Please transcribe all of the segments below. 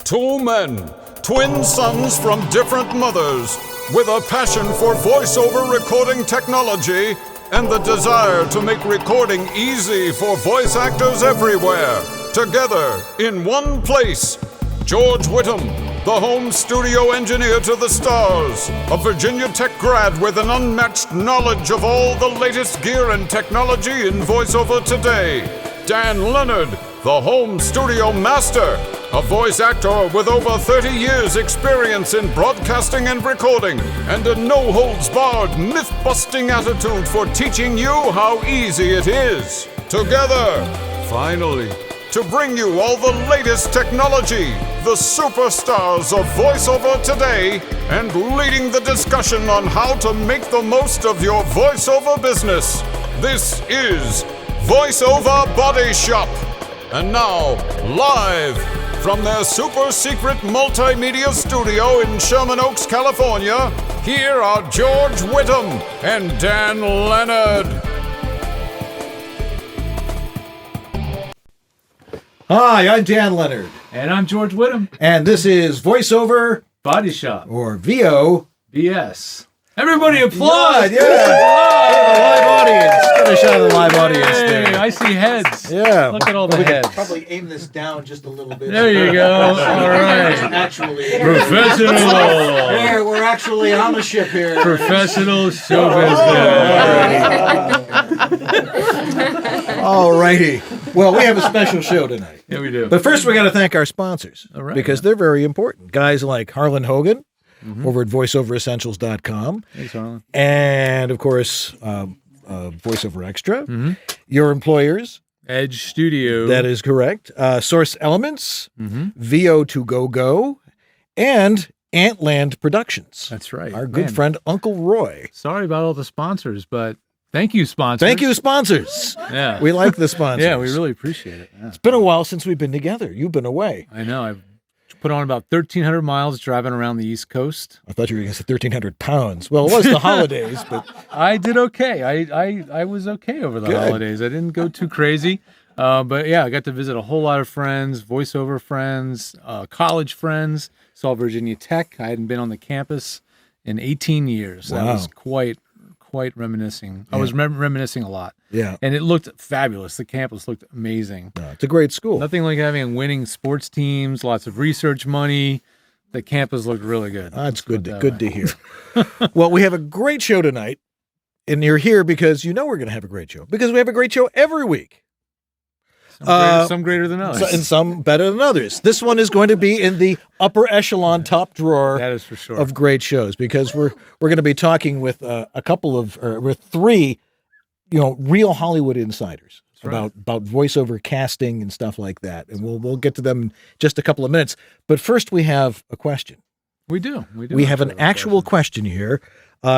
Two men, twin sons from different mothers, with a passion for voiceover recording technology and the desire to make recording easy for voice actors everywhere. Together, in one place, George Whittam, the home studio engineer to the stars, a Virginia Tech grad with an unmatched knowledge of all the latest gear and technology in voiceover today. Dan Leonard, the home studio master, a voice actor with over 30 years experience in broadcasting and recording, and a no-holds-barred, myth-busting attitude for teaching you how easy it is. Together, finally, to bring you all the latest technology, the superstars of voiceover today, and leading the discussion on how to make the most of your voiceover business. This is VoiceOver Body Shop. And now, live from their super secret multimedia studio in Sherman Oaks, California, here are George Whittam and Dan Leonard. Hi, I'm Dan Leonard. And I'm George Whittam. And this is VoiceOver Body Shop. or VOBS. Everybody applaud! Yeah! The live audience. Get a shot of the live audience there. Hey, I see heads. Yeah. Look at all the We heads. could probably aim this down just a little bit. There you go. All right. Actually, Professional. we're actually on the ship here. Professional show business. All righty. Well, we have a special show tonight. Yeah, we do. But first, we got to thank our sponsors. All right. Because they're very important. Guys like Harlan Hogan over at voiceoveressentials.com. Thanks, Harlan. And, of course, VoiceOver Extra. Your employers. Edge Studio. That is correct. Source Elements, VO2GoGo, and Antland Productions. That's right. Our good Man, friend Uncle Roy. Sorry about all the sponsors, but thank you, sponsors. Thank you, sponsors. Yeah. We like the sponsors. Yeah, we really appreciate it. Yeah. It's been a while since we've been together. You've been away. I know. I've put on about 1,300 miles driving around the East Coast. I thought you were going to say 1,300 pounds. Well, it was the holidays, but I did okay. I was okay over the holidays. I didn't go too crazy. But yeah, I got to visit a whole lot of friends, voiceover friends, college friends, saw Virginia Tech. I hadn't been on the campus in 18 years. Wow. That was quite reminiscing. I was reminiscing a lot. yeah, And it looked fabulous. The campus looked amazing. it's a great school. Nothing like having winning sports teams, lots of research money. The campus looked really good. That's good. Good to hear. Well, we have a great show tonight, and you're here because you know we're going to have a great show because we have a great show every week. Some greater than others. And some better than others. This one is going to be in the upper echelon, top drawer That is for sure. of great shows because we're going to be talking with with three, real Hollywood insiders right. about voiceover casting and stuff like that, and we'll get to them in just a couple of minutes. But first, we have a question. We do. We have an actual question here,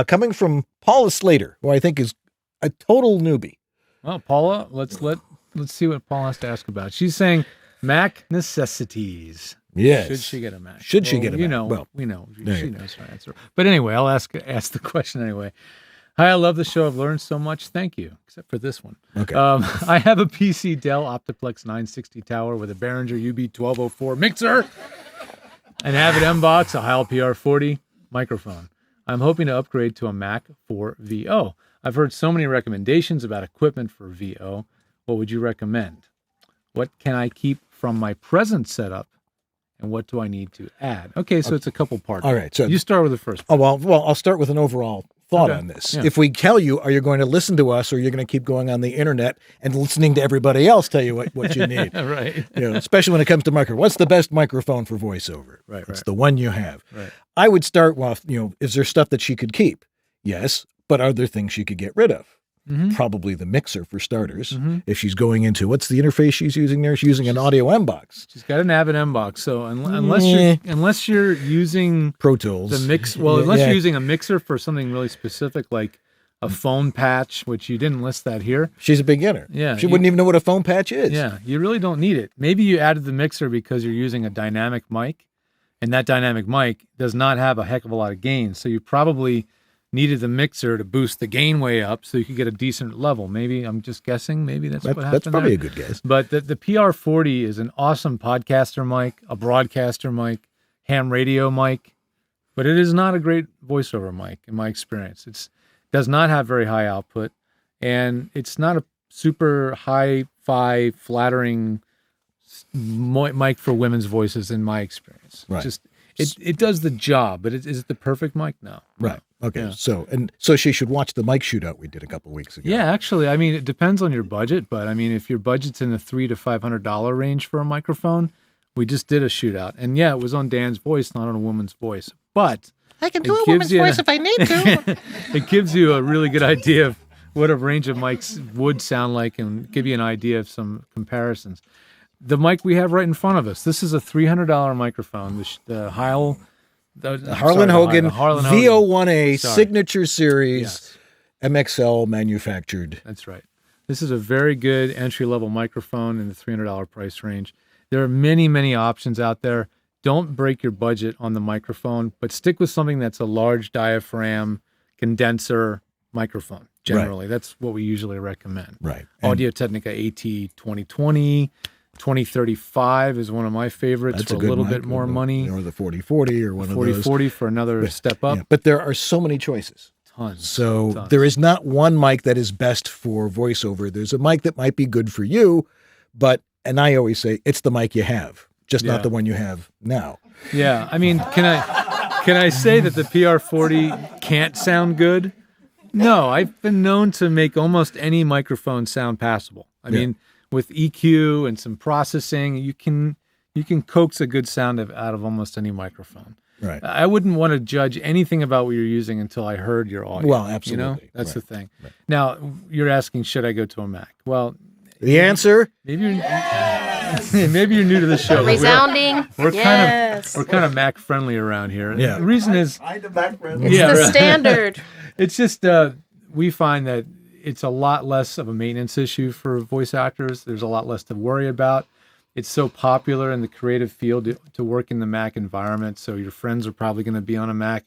coming from Paula Slater, who I think is a total newbie. Well, Paula, let's see what Paula has to ask about. She's saying Mac necessities. Yes. Should she get a Mac? Should she get a Mac? Well, we know. She there you knows her answer. But anyway, I'll ask the question anyway. Hi, I love the show. I've learned so much. Thank you. Except for this one. Okay. I have a PC Dell Optiplex 960 tower with a Behringer UB1204 mixer, an Avid M-Box, a Heil PR40 microphone. I'm hoping to upgrade to a Mac for VO. I've heard so many recommendations about equipment for VO. What would you recommend? What can I keep from my present setup? And what do I need to add? Okay, so it's a couple parts. All right. So You start with the first Oh, well, I'll start with an overall thought on this. Yeah. If we tell you, are you going to listen to us or you're going to keep going on the internet and listening to everybody else tell you what you need? Right. Especially when it comes to microphone. What's the best microphone for voiceover? Right, It's right. the one you have. Right. I would start with, is there stuff that she could keep? Yes. But are there things she could get rid of? Mhm. Probably the mixer for starters. Mhm. If she's going into, what's the interface she's using there? She's using an audio M-Box. She's got an Avid M-Box, so unless you're using Pro Tools. the mix, unless you're using a mixer for something really specific like a phone patch, which you didn't list that here. She's a beginner. Yeah, She wouldn't even know what a phone patch is. Yeah, you really don't need it. Maybe you added the mixer because you're using a dynamic mic, and that dynamic mic does not have a heck of a lot of gain, so you probably needed the mixer to boost the gain way up so you could get a decent level. Maybe I'm just guessing. Maybe that's what happened. That's probably there. a good guess. But the PR40 is an awesome podcaster mic, a broadcaster mic, ham radio mic, but it is not a great voiceover mic in my experience. It does not have very high output, and it's not a super hi-fi flattering mic for women's voices in my experience. Right. It does the job, but is it the perfect mic? No. Right. Okay. Yeah. So she should watch the mic shootout we did a couple of weeks ago. Yeah, actually, I mean, it depends on your budget, but I mean, if your budget's in the $300 to $500 range for a microphone, we just did a shootout, and yeah, it was on Dan's voice, not on a woman's voice, but I can do a woman's voice if I need to. It gives you a really good idea of what a range of mics would sound like and give you an idea of some comparisons. The mic we have right in front of us, this is a $300 microphone, the Harlan Hogan VO1A Signature Series MXL manufactured. That's right. This is a very good entry-level microphone in the $300 price range. There are many, many options out there. Don't break your budget on the microphone, but stick with something that's a large diaphragm condenser microphone. Generally, that's what we usually recommend. Right. Audio-Technica AT 2020, 2035 is one of my favorites for a little bit more money. Or the 4040 or one of those. 4040 for another step up. Yeah, but there are so many choices. Tons. So there is not one mic that is best for voiceover. There's a mic that might be good for you, and I always say it's the mic you have, just not the one you have now. Yeah. I mean, can I say that the PR40 can't sound good? No, I've been known to make almost any microphone sound passable. I mean, with EQ and some processing, you can coax a good sound out of almost any microphone. Right. I wouldn't want to judge anything about what you're using until I heard your audio. Well, absolutely. You know? That's the thing. Right. Now, you're asking, should I go to a Mac? Well, the answer? Maybe you're new to the show. Resounding. We're kind of Mac friendly around here. Yeah. The reason is It's the standard. It's just we find that it's a lot less of a maintenance issue for voice actors. There's a lot less to worry about. It's so popular in the creative field to work in the Mac environment, so your friends are probably going to be on a Mac.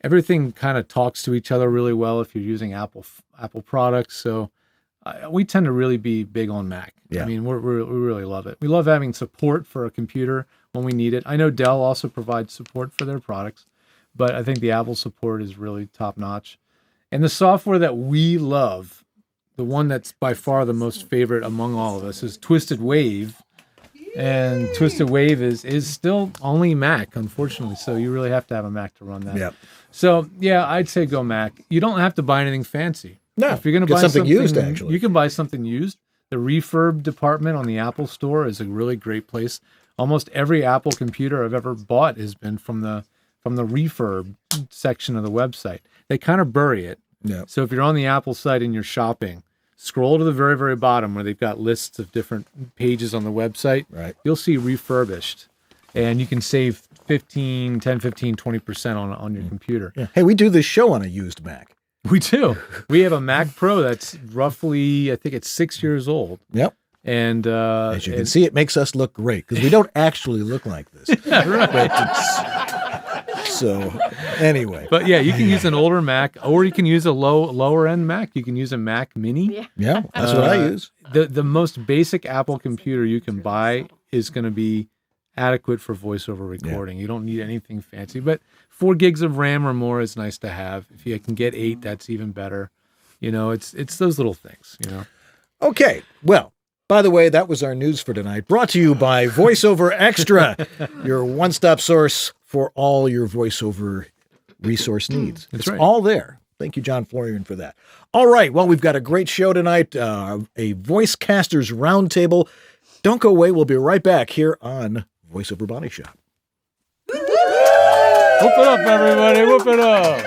Everything kind of talks to each other really well if you're using Apple products. So we tend to really be big on Mac. Yeah. I mean, we really love it. We love having support for a computer when we need it. I know Dell also provides support for their products, but I think the Apple support is really top notch. And the software that we love, the one that's by far the most favorite among all of us, is Twisted Wave. And Twisted Wave is still only Mac, unfortunately. So you really have to have a Mac to run that. Yeah. So yeah, I'd say go Mac. You don't have to buy anything fancy. No, if you're going to buy something used, actually, you can buy something used. The refurb department on the Apple Store is a really great place. Almost every Apple computer I've ever bought has been from the refurb section of the website. They kind of bury it. Yeah. So if you're on the Apple site and you're shopping, scroll to the very, very bottom where they've got lists of different pages on the website. Right. You'll see refurbished, and you can save 10, 15, 20% on your computer. Yeah. Hey, we do this show on a used Mac. We do. We have a Mac Pro that's roughly, I think it's 6 years old. Yep. And as you can see, it makes us look great because we don't actually look like this. Yeah, right. But so anyway. But yeah, you can use an older Mac, or you can use a lower end Mac. You can use a Mac Mini. Yeah, that's what I use. The most basic Apple computer you can buy is going to be adequate for voiceover recording. You don't need anything fancy, but 4 gigs of RAM or more is nice to have. If you can get 8, that's even better. You know, it's those little things, you know. Okay. Well, by the way, that was our news for tonight, brought to you by VoiceOver Extra, your one-stop source for all your voiceover resource needs. That's it's right. all there. Thank you, John Florian, for that. All right. Well, we've got a great show tonight, a Voicecasters Roundtable. Don't go away. We'll be right back here on VoiceOver Body Shop. Whoop it up, everybody. Whoop it up.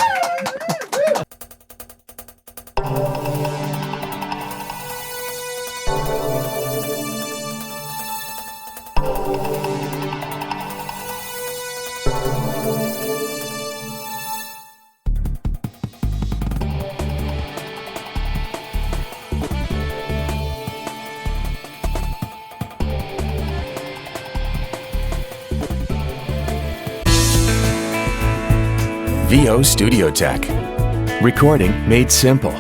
VO Studio Tech, Recording made simple.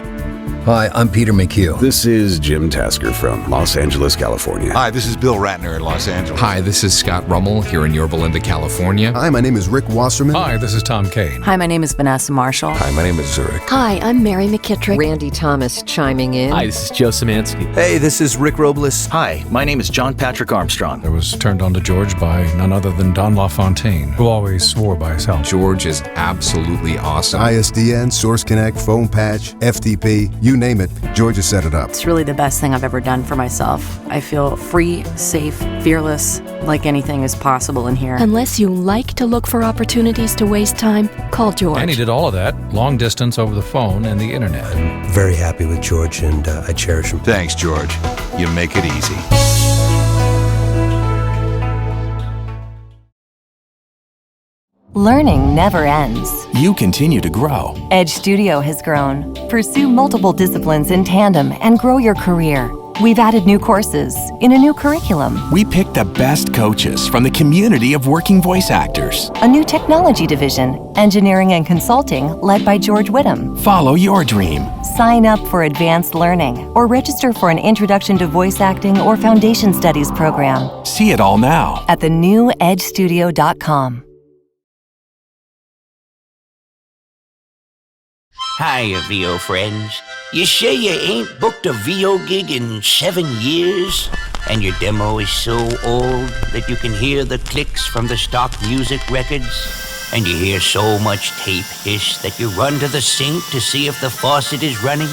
Hi, I'm Peter McHugh. This is Jim Tasker from Los Angeles, California. Hi, this is Bill Ratner in Los Angeles. Hi, this is Scott Rummel here in Yorba Linda, California. Hi, my name is Rick Wasserman. Hi, this is Tom Kane. Hi, my name is Vanessa Marshall. Hi, my name is Zurich. Hi, I'm Mary McKittrick. Randy Thomas chiming in. Hi, this is Joe Szymanski. Hey, this is Rick Robles. Hi, my name is John Patrick Armstrong. I was turned on to George by none other than Don LaFontaine, who always swore by his health. George is absolutely awesome. ISDN, Source Connect, Phone Patch, FTP, you name it, George has set it up. It's really the best thing I've ever done for myself. I feel free, safe, fearless, like anything is possible in here. Unless you like to look for opportunities to waste time, call George. And he did all of that, long distance over the phone and the internet. I'm very happy with George, and I cherish him. Thanks, George. You make it easy. Learning never ends. You continue to grow. Edge Studio has grown. Pursue multiple disciplines in tandem and grow your career. We've added new courses in a new curriculum. We picked the best coaches from the community of working voice actors. A new technology division, engineering and consulting, led by George Whittam. Follow your dream. Sign up for advanced learning or register for an introduction to voice acting or foundation studies program. See it all now at thenewedgestudio.com. Hiya, VO friends. You sure you ain't booked a VO gig in 7 years? And your demo is so old that you can hear the clicks from the stock music records? And you hear so much tape hiss that you run to the sink to see if the faucet is running?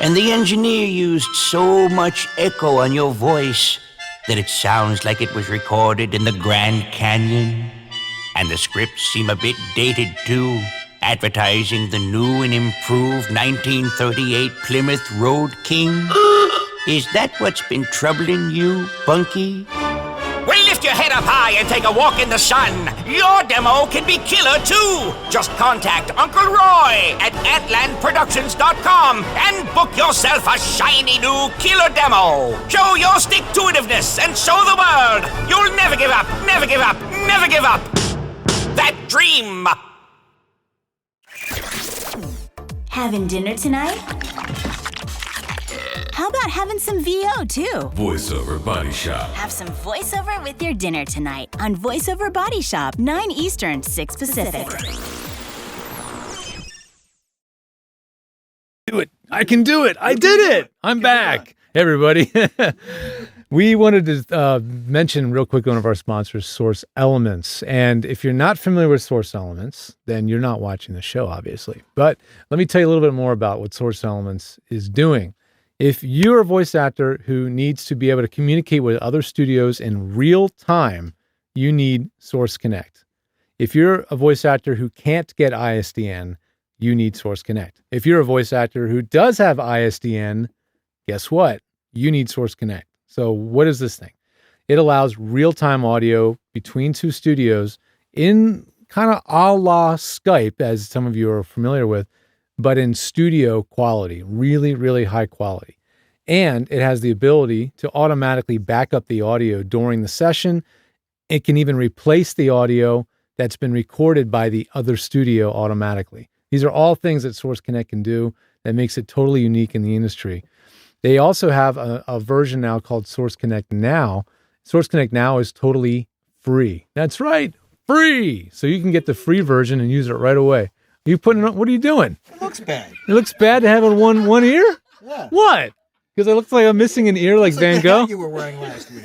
And the engineer used so much echo on your voice that it sounds like it was recorded in the Grand Canyon? And the scripts seem a bit dated too, advertising the new and improved 1938 Plymouth Road King? Is that what's been troubling you, Bunky? Well, lift your head up high and take a walk in the sun. Your demo can be killer, too. Just contact Uncle Roy at atlandproductions.com and book yourself a shiny new killer demo. Show your stick-to-itiveness and show the world you'll never give up, never give up, never give up. That dream. Having dinner tonight? How about having some VO too? Voiceover Body Shop. Have some voiceover with your dinner tonight on Voiceover Body Shop, 9 Eastern, 6 Pacific. Do it. I can do it. I did it. I'm back. Hey, everybody. We wanted to mention real quick one of our sponsors, Source Elements. And if you're not familiar with Source Elements, then you're not watching the show, obviously. But let me tell you a little bit more about what Source Elements is doing. If you're a voice actor who needs to be able to communicate with other studios in real time, you need Source Connect. If you're a voice actor who can't get ISDN, you need Source Connect. If you're a voice actor who does have ISDN, guess what? You need Source Connect. So what is this thing? It allows real-time audio between two studios in kind of a la Skype, as some of you are familiar with, but in studio quality, really, really high quality. And it has the ability to automatically back up the audio during the session. It can even replace the audio that's been recorded by the other studio automatically. These are all things that Source Connect can do that makes it totally unique in the industry. They also have a version now called Source Connect Now. Source Connect Now is totally free. That's right, free. So you can get the free version and use it right away. Are you putting it? What are you doing? It looks bad. It looks bad to have it one ear? Yeah. What? Because it looks like I'm missing an ear like Van Gogh? The hat you were wearing last week.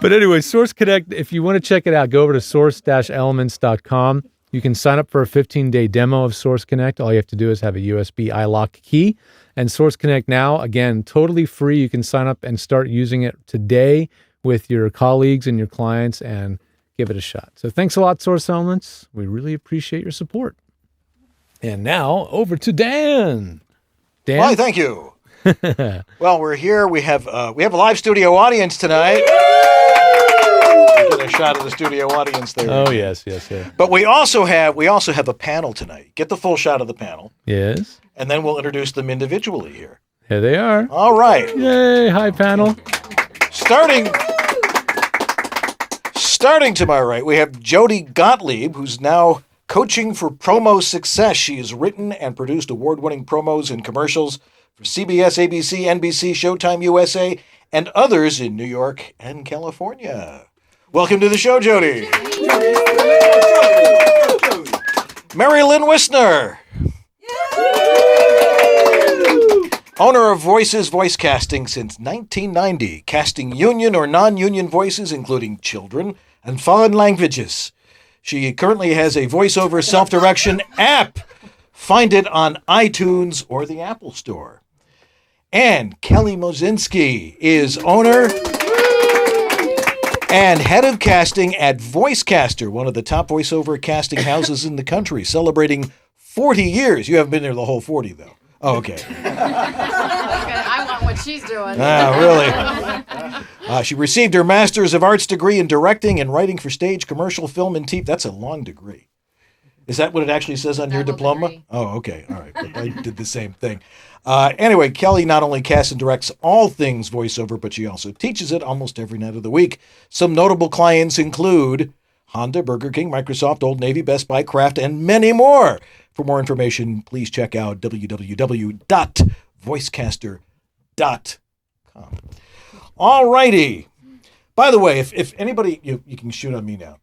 But anyway, Source Connect, if you want to check it out, go over to source-elements.com. You can sign up for a 15-day demo of Source Connect. All you have to do is have a USB iLock key. And Source Connect Now, again, totally free. You can sign up and start using it today with your colleagues and your clients and give it a shot. So thanks a lot, Source Elements. We really appreciate your support. And now over to Dan. Dan? Why, thank you. Well, we're here. We have a live studio audience tonight. Get a shot of the studio audience there. Oh, yes. But we also have a panel tonight. Get the full shot of the panel. Yes. And then we'll introduce them individually here. Here they are. All right. Yay. Hi, panel. Starting to my right, we have Jodi Gottlieb, who's now Coaching for Promo Success. She has written and produced award-winning promos and commercials for CBS, ABC, NBC, Showtime USA, and others in New York and California. Welcome to the show, Jodi. Mary Lynn Wissner. Owner of Voices Voice Casting since 1990, casting union or non-union voices, including children and foreign languages. She currently has a voiceover self-direction app. Find it on iTunes or the Apple Store. And Kelly Moscinski is owner and head of casting at VoiceCaster, one of the top voiceover casting houses in the country, celebrating 40 years. You haven't been there the whole 40, though. Oh, okay. I want what she's doing. Really? She received her Master's of Arts degree in directing and writing for stage, commercial, film, and TV. That's a long degree. Is that what it actually says on your diploma? Degree. Oh, okay. All right. But I did the same thing. Anyway, Kelly not only casts and directs all things voiceover, but she also teaches it almost every night of the week. Some notable clients include Honda, Burger King, Microsoft, Old Navy, Best Buy, Kraft, and many more. For more information, please check out www.voicecaster.com. All righty. By the way, if anybody, you can shoot on me now.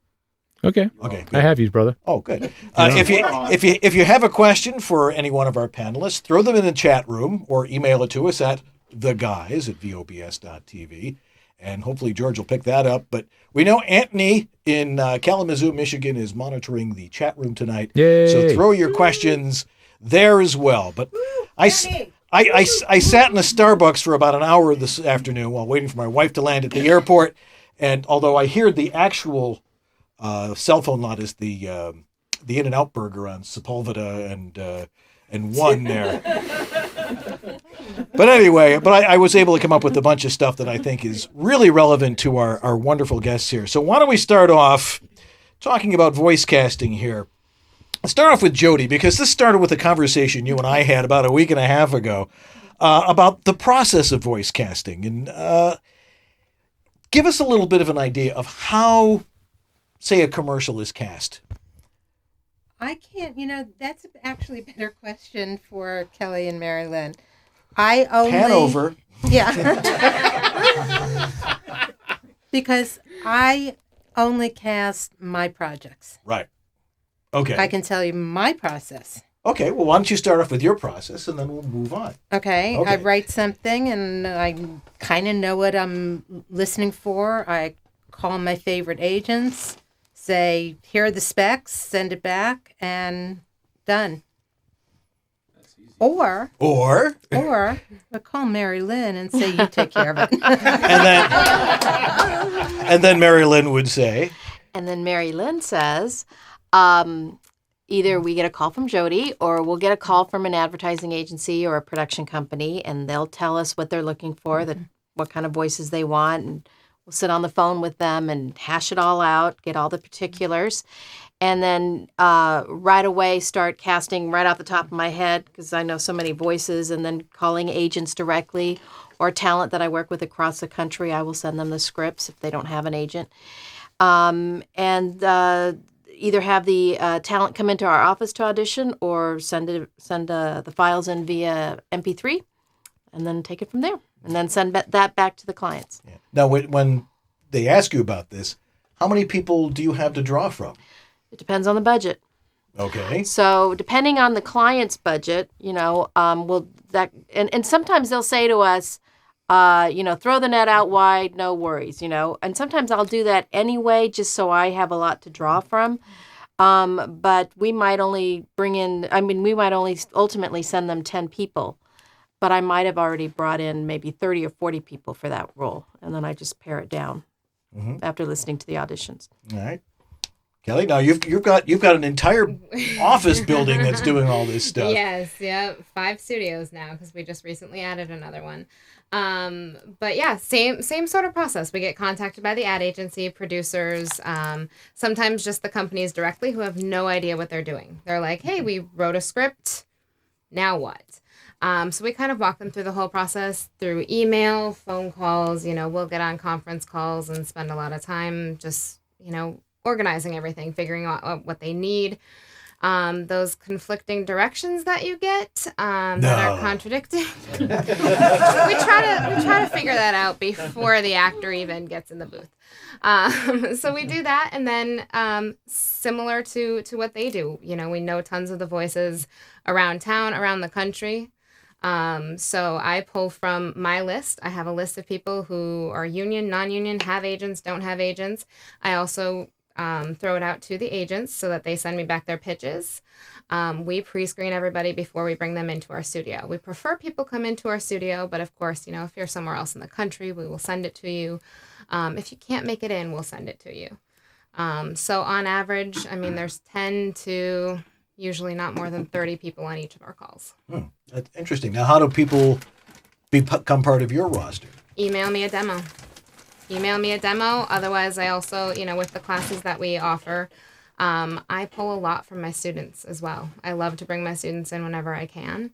Okay. Okay. Good. I have you, brother. Oh, good. If you have a question for any one of our panelists, throw them in the chat room or email it to us at theguys@vobs.tv. And hopefully George will pick that up. But we know Anthony in Kalamazoo, Michigan is monitoring the chat room tonight. Yay. So throw your questions there as well. But I sat in a Starbucks for about an hour this afternoon while waiting for my wife to land at the airport. And although I hear the actual cell phone lot is the In-N-Out burger on Sepulveda and one there. But anyway, I was able to come up with a bunch of stuff that I think is really relevant to our wonderful guests here. So why don't we start off talking about voice casting here. Let's start off with Jodi, because this started with a conversation you and I had about a week and a half ago about the process of voice casting. And give us a little bit of an idea of how, say, a commercial is cast. I can't, that's actually a better question for Kelly and Mary Lynn. I only... Pan over. Yeah. Because I only cast my projects. Right. Okay. I can tell you my process. Okay, well, why don't you start off with your process and then we'll move on. Okay. I write something and I kind of know what I'm listening for. I call my favorite agents, say, here are the specs, send it back, and done. Or I call Mary Lynn and say, you take care of it. and then Mary Lynn would say. And then Mary Lynn says, either we get a call from Jodi or we'll get a call from an advertising agency or a production company, and they'll tell us what they're looking for, what kind of voices they want, and we'll sit on the phone with them and hash it all out, get all the particulars, and then right away start casting right off the top of my head because I know so many voices, and then calling agents directly or talent that I work with across the country. I will send them the scripts if they don't have an agent. And either have the talent come into our office to audition or send the files in via MP3 and then take it from there and then send that back to the clients. Yeah. Now, when they ask you about this, how many people do you have to draw from? It depends on the budget. Okay. So depending on the client's budget, and sometimes they'll say to us, throw the net out wide, no worries, and sometimes I'll do that anyway, just so I have a lot to draw from. But we might only ultimately send them 10 people, but I might have already brought in maybe 30 or 40 people for that role. And then I just pare it down after listening to the auditions. All right. Kelly, now you've got an entire office building that's doing all this stuff. Yes, yeah, 5 studios now because we just recently added another one. But yeah, same sort of process. We get contacted by the ad agency, producers, sometimes just the companies directly who have no idea what they're doing. They're like, hey, we wrote a script, now what? So we kind of walk them through the whole process through email, phone calls. We'll get on conference calls and spend a lot of time just, organizing everything, figuring out what they need. those conflicting directions that you get that are contradicting. we try to figure that out before the actor even gets in the booth. So we do that, and then similar to what they do, we know tons of the voices around town, around the country. So I pull from my list. I have a list of people who are union, non-union, have agents, don't have agents. I also throw it out to the agents so that they send me back their pitches. We pre-screen everybody before we bring them into our studio. We prefer people come into our studio, but of course, if you're somewhere else in the country, we will send it to you. If you can't make it in, we'll send it to you. So on average, there's 10 to usually not more than 30 people on each of our calls. That's interesting. Now, how do people become part of your roster? Email me a demo. Otherwise, I also, with the classes that we offer, I pull a lot from my students as well. I love to bring my students in whenever I can.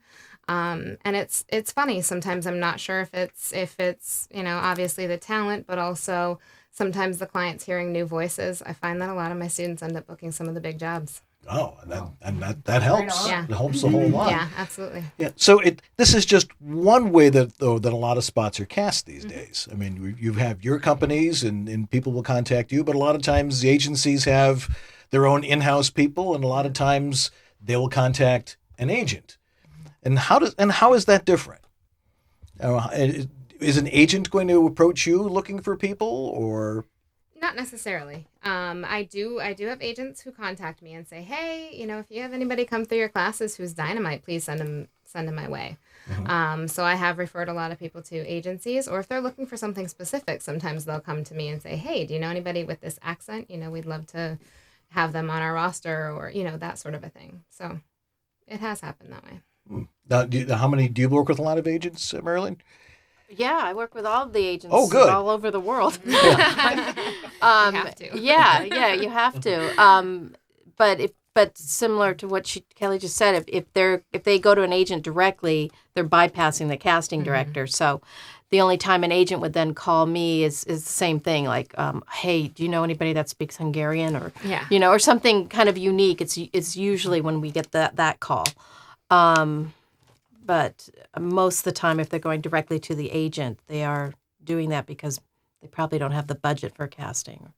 And it's funny. Sometimes I'm not sure if it's obviously the talent, but also sometimes the client's hearing new voices. I find that a lot of my students end up booking some of the big jobs. Oh, and that helps. Yeah. It helps a whole lot. Yeah, absolutely. Yeah. So this is just one way that a lot of spots are cast these days. You have your companies and people will contact you, but a lot of times the agencies have their own in-house people, and a lot of times they will contact an agent. And how is that different? Is an agent going to approach you looking for people, or? Not necessarily. I do have agents who contact me and say, hey, if you have anybody come through your classes who's dynamite, please send them my way. Mm-hmm. So I have referred a lot of people to agencies, or if they're looking for something specific, sometimes they'll come to me and say, hey, do you know anybody with this accent? We'd love to have them on our roster, or, that sort of a thing. So it has happened that way. Now, do you work with a lot of agents, Marilyn? Yeah, I work with all of the agents all over the world. You have to. Yeah, you have to. But similar to what Kelly just said, if they go to an agent directly, they're bypassing the casting director. So the only time an agent would then call me is the same thing, like, hey, do you know anybody that speaks Hungarian, or or something kind of unique? It's usually when we get that call. But most of the time, if they're going directly to the agent, they are doing that because they probably don't have the budget for casting.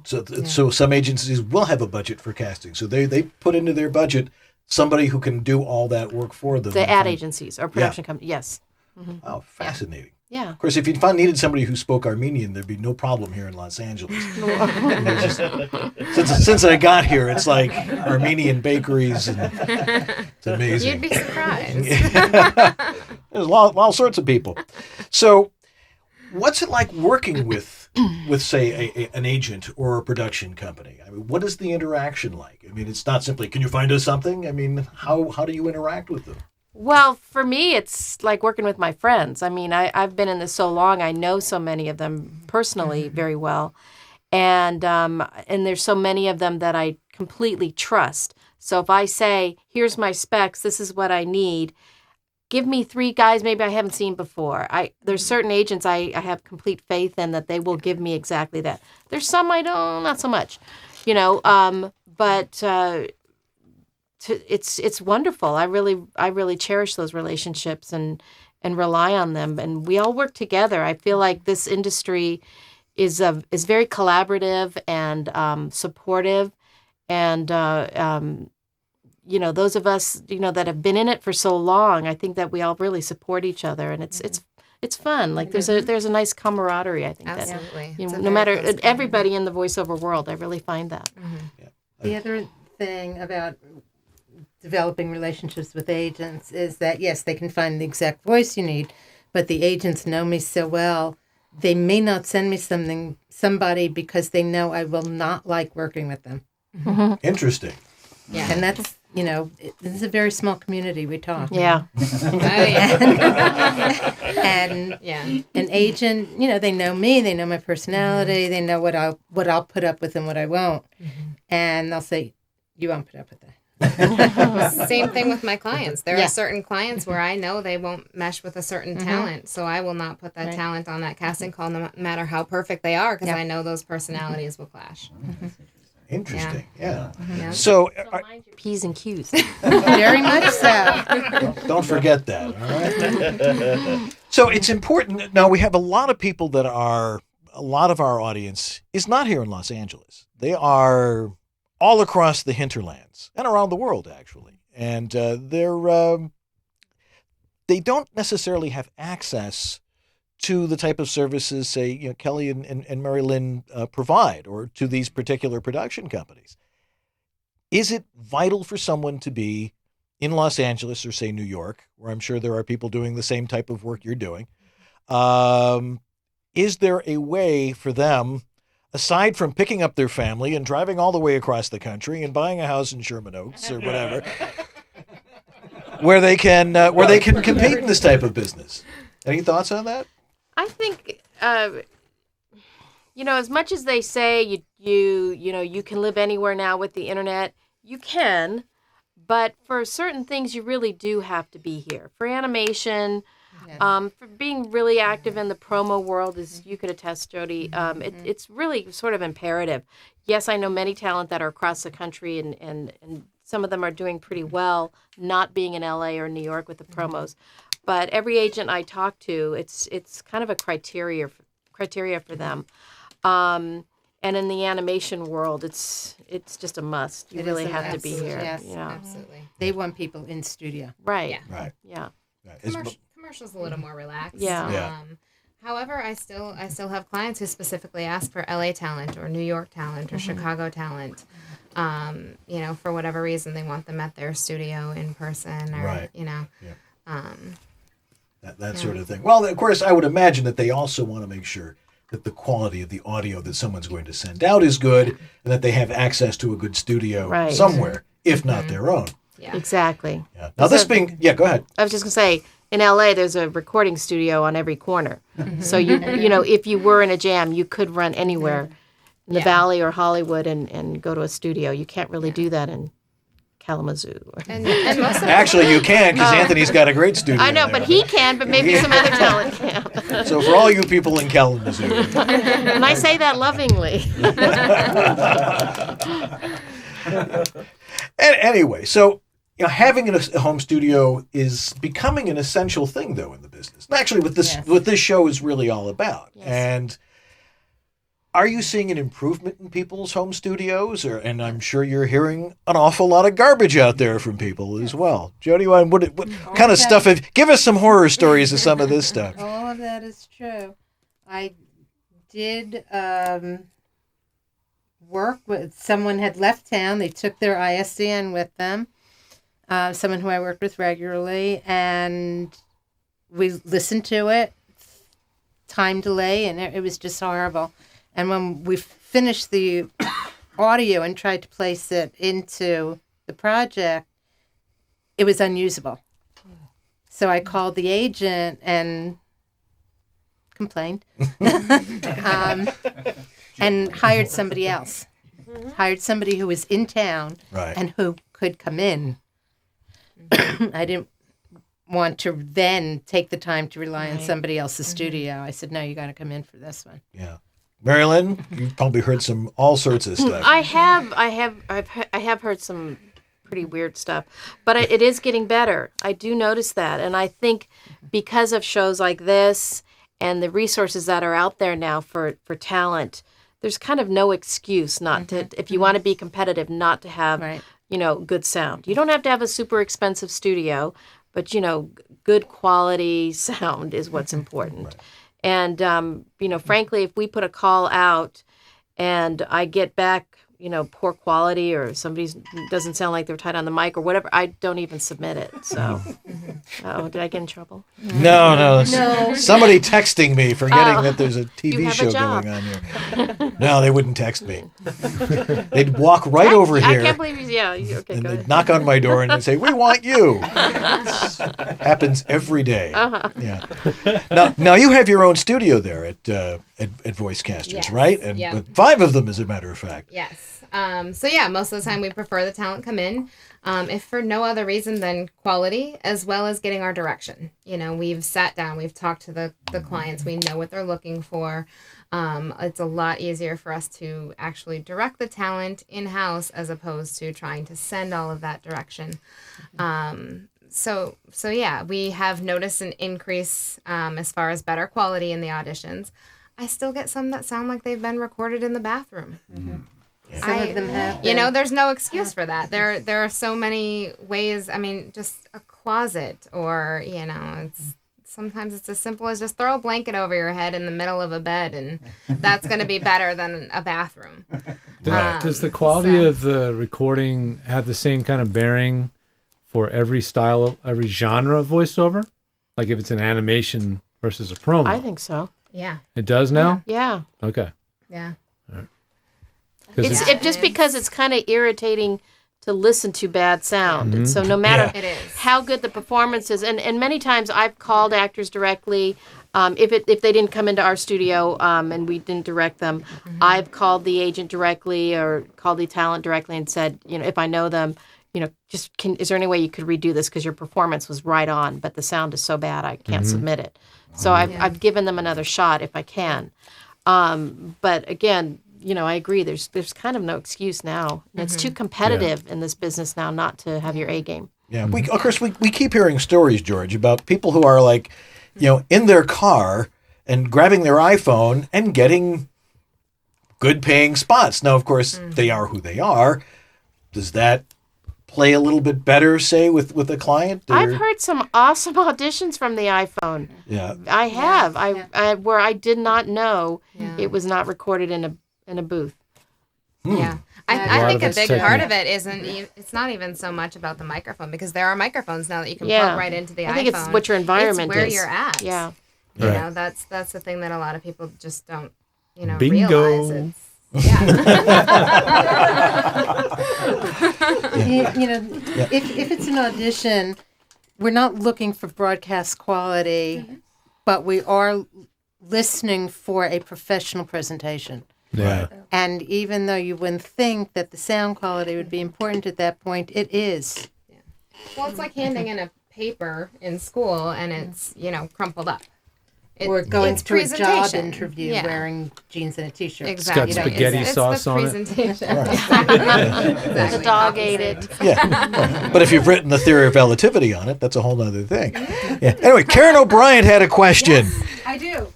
So some agencies will have a budget for casting. So they put into their budget somebody who can do all that work for them. The ad agencies or production companies, yes. Mm-hmm. Oh, fascinating. Yeah. Of course, if you needed somebody who spoke Armenian, there'd be no problem here in Los Angeles. Since I got here, it's like Armenian bakeries, and it's amazing. You'd be surprised. There's all sorts of people. So what's it like working with say, an agent or a production company? What is the interaction like? It's not simply, can you find us something? How do you interact with them? Well, for me, it's like working with my friends. I've been in this so long. I know so many of them personally very well. And there's so many of them that I completely trust. So if I say, here's my specs, this is what I need, give me 3 guys maybe I haven't seen before. There's certain agents I have complete faith in that they will give me exactly that. There's some I don't, not so much, but it's wonderful. I really cherish those relationships and rely on them, and we all work together. I feel like this industry is very collaborative and supportive, and those of us that have been in it for so long, I think that we all really support each other, and it's fun. Like there's a nice camaraderie. I think absolutely. That no matter everybody in the voiceover world, I really find that. Mm-hmm. Yeah. The other thing about developing relationships with agents is that, yes, they can find the exact voice you need, but the agents know me so well, they may not send me somebody because they know I will not like working with them. Mm-hmm. Interesting. Yeah. And that's, this is a very small community, we talk. Yeah. And an agent, they know me, they know my personality, they know what I'll put up with and what I won't. Mm-hmm. And they'll say, you won't put up with that. Same thing with my clients. There are certain clients where I know they won't mesh with a certain talent, so I will not put that talent on that casting call no matter how perfect they are, because I know those personalities will clash. Interesting. Yeah. Yeah. So, mind your P's and Q's. Very much so. don't forget that. All right. So it's important. Now we have a lot of people that are. A lot of our audience is not here in Los Angeles. They are all across the hinterlands and around the world, actually. And they don't necessarily have access to the type of services, say, Kelly and Mary Lynn provide, or to these particular production companies. Is it vital for someone to be in Los Angeles or, say, New York, where I'm sure there are people doing the same type of work you're doing? Is there a way for them, aside from picking up their family and driving all the way across the country and buying a house in Sherman Oaks or whatever, where they can compete in this type of business? Any thoughts on that? I think, as much as they say you can live anywhere now with the internet, you can, but for certain things you really do have to be here. For animation, for being really active in the promo world, as you could attest, Jodi, it's really sort of imperative. Yes, I know many talent that are across the country, and some of them are doing pretty well, not being in LA or New York with the promos. But every agent I talk to, it's kind of a criteria for them. And in the animation world, it's just a must. You really have to be here. Yes, absolutely. They want people in studio. Right. Yeah. Right. Yeah. Commercial's a little more relaxed. Yeah. However, I still have clients who specifically ask for LA talent or New York talent or Chicago talent. For whatever reason, they want them at their studio in person, or that sort of thing. Well, of course, I would imagine that they also want to make sure that the quality of the audio that someone's going to send out is good, and that they have access to a good studio somewhere, if not their own. Yeah. Exactly. Yeah. Now, go ahead. I was just going to say, in LA, there's a recording studio on every corner. So if you were in a jam, you could run anywhere in the Valley or Hollywood and go to a studio. You can't really do that in Kalamazoo. And most of Actually, you can, because Anthony's got a great studio. I know, there. but he can, but maybe some other talent can't. So for all you people in Kalamazoo. And I say that lovingly. Anyway, so having a home studio is becoming an essential thing, though, in the business. Actually, what this show is really all about. Yes. And are you seeing an improvement in people's home studios? And I'm sure you're hearing an awful lot of garbage out there from people as well. Jodi, what kind of stuff? Give us some horror stories of some of this stuff. All of that is true. I did work with someone had left town. They took their ISDN with them. Someone who I worked with regularly, and we listened to it. Time delay, and it was just horrible. And when we finished the audio and tried to place it into the project, it was unusable. So I called the agent and complained and hired somebody else. Hired somebody who was in town and who could come in. I didn't want to then take the time to rely on somebody else's studio. I said, no, you got to come in for this one. Yeah. Mary Lynn, you've probably heard all sorts of stuff. I have heard some pretty weird stuff, but it is getting better. I do notice that, and I think because of shows like this and the resources that are out there now for talent, there's kind of no excuse not to, if you want to be competitive, not to have good sound. You don't have to have a super expensive studio, but good quality sound is what's important. Right. And, frankly, if we put a call out and I get back, poor quality, or somebody doesn't sound like they're tight on the mic or whatever, I don't even submit it. So, did I get in trouble? No. Somebody texting me forgetting that there's a TV show going on here. No, they wouldn't text me. They'd walk right over here. I can't believe okay, and they'd knock on my door and they'd say, "We want you." Happens every day. Yeah. Now you have your own studio there at VoiceCasters, right? And 5 of them, as a matter of fact. Yes. Most of the time we prefer the talent come in. if for no other reason than quality, as well as getting our direction. We've sat down, we've talked to the clients, we know what they're looking for. It's a lot easier for us to actually direct the talent in-house as opposed to trying to send all of that direction. So yeah, we have noticed an increase as far as better quality in the auditions. I still get some that sound like they've been recorded in the bathroom. Some of them have been. There's no excuse for that. There are so many ways. I mean, just a closet, or sometimes it's as simple as just throw a blanket over your head in the middle of a bed, and that's going to be better than a bathroom. Does the quality of the recording have the same kind of bearing for every style, every genre of voiceover? Like if it's an animation versus a promo? I think so. Yeah. It does now? Yeah. Okay. Yeah. All right. Just because it's kind of irritating to listen to bad sound. And so no matter how good the performance is, and many times I've called actors directly, if they didn't come into our studio and we didn't direct them, I've called the agent directly or called the talent directly and said, if I know them, is there any way you could redo this because your performance was right on, but the sound is so bad I can't submit it. So I've given them another shot if I can. But again, I agree. There's kind of no excuse now. It's too competitive in this business now not to have your A game. Yeah, of course we keep hearing stories, George, about people who are like, in their car and grabbing their iPhone and getting good paying spots. Now, of course, they are who they are. Does that play a little bit better, say, with a client? Or? I've heard some awesome auditions from the iPhone. Yeah, I have. I where I did not know it was not recorded in a booth. Yeah. I think a big part of it it's not even so much about the microphone, because there are microphones now that you can plug right into the iPhone. I think it's what your environment it's where is. you're at. Yeah. That's the thing that a lot of people just don't, Bingo. realize. If it's an audition, we're not looking for broadcast quality, but we are listening for a professional presentation. Yeah. And even though you wouldn't think that the sound quality would be important at that point, it is. Yeah. Well, it's like handing in a paper in school and it's, crumpled up. Or going it's to a job presentation. interview wearing jeans and a t-shirt. Exactly. It's got spaghetti sauce on it. The dog ate it. Yeah. But if you've written the theory of relativity on it, that's a whole other thing. Yeah. Anyway, Karen O'Brien had a question. Yes, I do.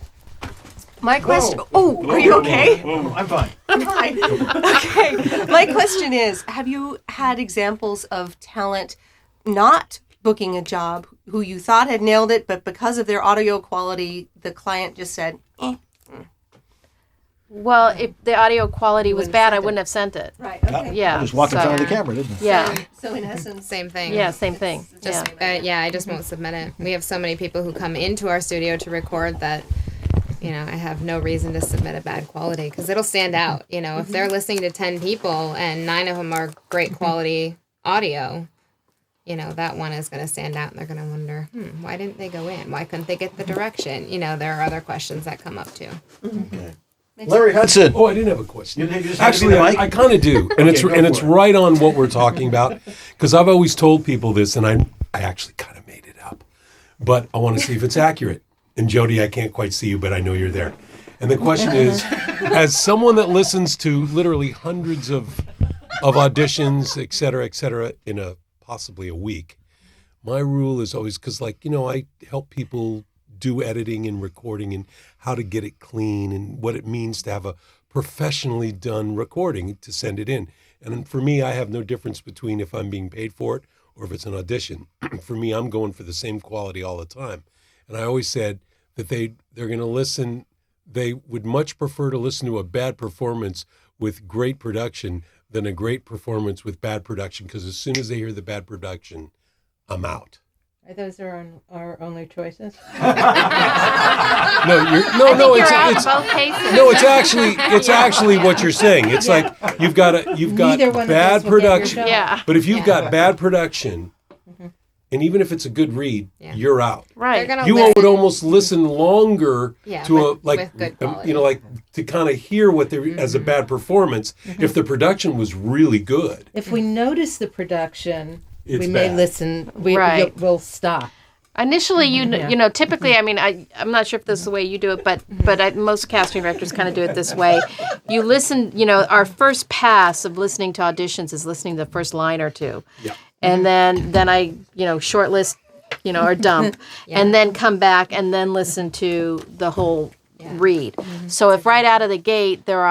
My question. Oh, are you okay? Whoa, I'm fine. I'm fine. Okay. My question is: have you had examples of talent not booking a job who you thought had nailed it, but because of their audio quality, the client just said, eh? Well, if the audio quality was bad, I wouldn't have sent it. Right. Okay. Yeah. Just walk in front of the camera, didn't you? Yeah. So in essence, same thing. Yeah, same thing. Just I just won't submit it. We have so many people who come into our studio to record that, I have no reason to submit a bad quality because it'll stand out. If they're listening to 10 people and 9 of them are great quality audio, that one is going to stand out and they're going to wonder, why didn't they go in? Why couldn't they get the direction? There are other questions that come up too. Okay. Larry Hudson. Oh, I didn't have a question. Actually, I kind of do, and it's right on what we're talking about, because I've always told people this, and I actually kind of made it up, but I want to see if it's accurate. And Jodi, I can't quite see you, but I know you're there. And the question is, as someone that listens to literally hundreds of auditions, et cetera, in possibly a week, my rule is always, because I help people do editing and recording and how to get it clean and what it means to have a professionally done recording to send it in. And for me, I have no difference between if I'm being paid for it or if it's an audition. For me, I'm going for the same quality all the time. And I always said that they're going to listen. They would much prefer to listen to a bad performance with great production than a great performance with bad production, because as soon as they hear the bad production, I'm out. Are those our only choices? It's actually what you're saying. It's like you've got bad production. Yeah. But if you've got bad production and even if it's a good read, you're out. Right. They're gonna You listen. would almost listen longer Yeah, to with good quality. like to kind of hear what they as a bad performance if the production was really good. If we notice the production, It's we may bad. listen. Right. We'll stop. Initially, Yeah. you know, typically, I mean, I'm not sure if this is the way you do it, but most casting directors kind of do it this way. You listen, you know, our first pass of listening to auditions is listening to the first line or two. Yeah. And then I, you know, shortlist, you know, or dump, and then come back and then listen to the whole read. So if right out of the gate their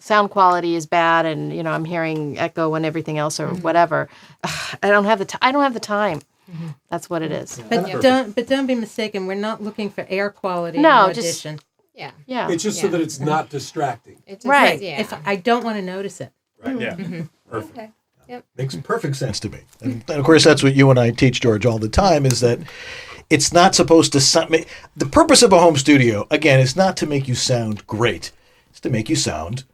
sound quality is bad and, you know, I'm hearing echo and everything else or whatever, I don't have the time. That's what it is. But don't be mistaken. We're not looking for air quality No, in just- audition. Yeah. It's just so that it's not distracting. It just, Right. Yeah. If I don't want to notice it. Right. Yeah. Perfect. Okay. Yep. Makes perfect sense to me. And of course, that's what you and I teach, George, all the time, is that it's not supposed to the purpose of a home studio, again, is not to make you sound great. It's to make you sound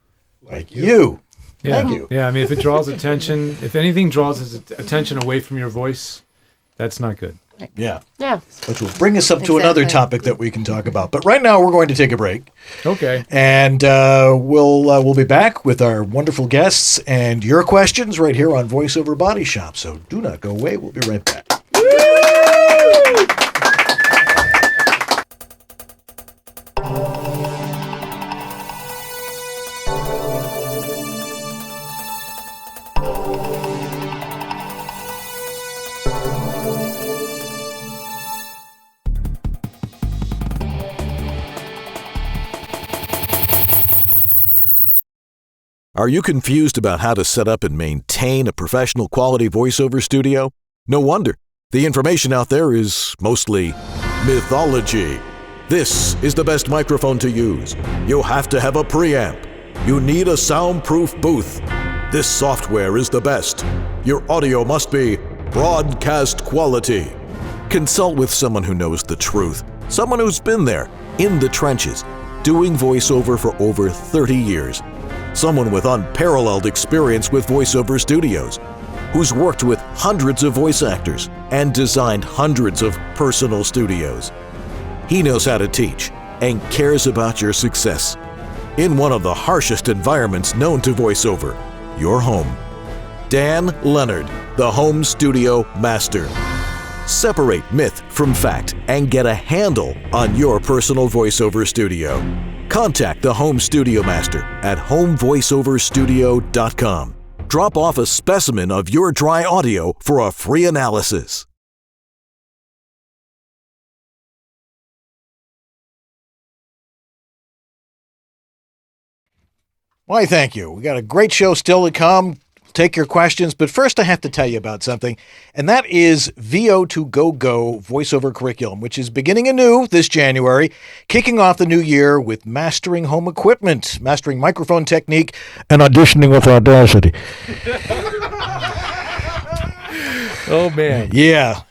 like you. Yeah. Thank you. Yeah, I mean, if it draws attention, if anything draws his attention away from your voice, that's not good. Yeah. Yeah. Which will bring us up to another topic that we can talk about. But right now, we're going to take a break. Okay. And we'll be back with our wonderful guests and your questions right here on VoiceOver Body Shop. So do not go away. We'll be right back. Are you confused about how to set up and maintain a professional quality voiceover studio? No wonder. The information out there is mostly mythology. This is the best microphone to use. You'll have to have a preamp. You need a soundproof booth. This software is the best. Your audio must be broadcast quality. Consult with someone who knows the truth. Someone who's been there, in the trenches, doing voiceover for over 30 years. Someone with unparalleled experience with voiceover studios, who's worked with hundreds of voice actors and designed hundreds of personal studios. He knows how to teach and cares about your success. In one of the harshest environments known to voiceover, your home. Dan Leonard, the Home Studio Master. Separate myth from fact and get a handle on your personal voiceover studio. Contact the Home Studio Master at homevoiceoverstudio.com. Drop off a specimen of your dry audio for a free analysis. Why, thank you. We got a great show still to come. Take your questions, but first I have to tell you about something, and that is VO2GoGo voiceover curriculum, which is beginning anew this January, kicking off the new year with mastering home equipment, mastering microphone technique, and auditioning with Audacity. Oh, man. Yeah.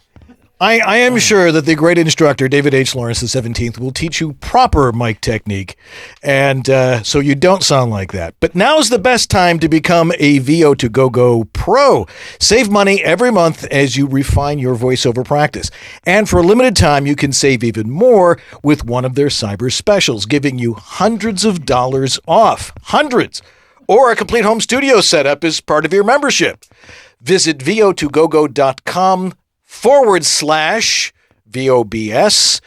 I am sure that the great instructor, David H. Lawrence the 17th, will teach you proper mic technique, and so you don't sound like that. But now's the best time to become a VO2GoGo Pro. Save money every month as you refine your voiceover practice. And for a limited time, you can save even more with one of their cyber specials, giving you hundreds of dollars off. Hundreds! Or a complete home studio setup as part of your membership. Visit vo2gogo.com/VOBS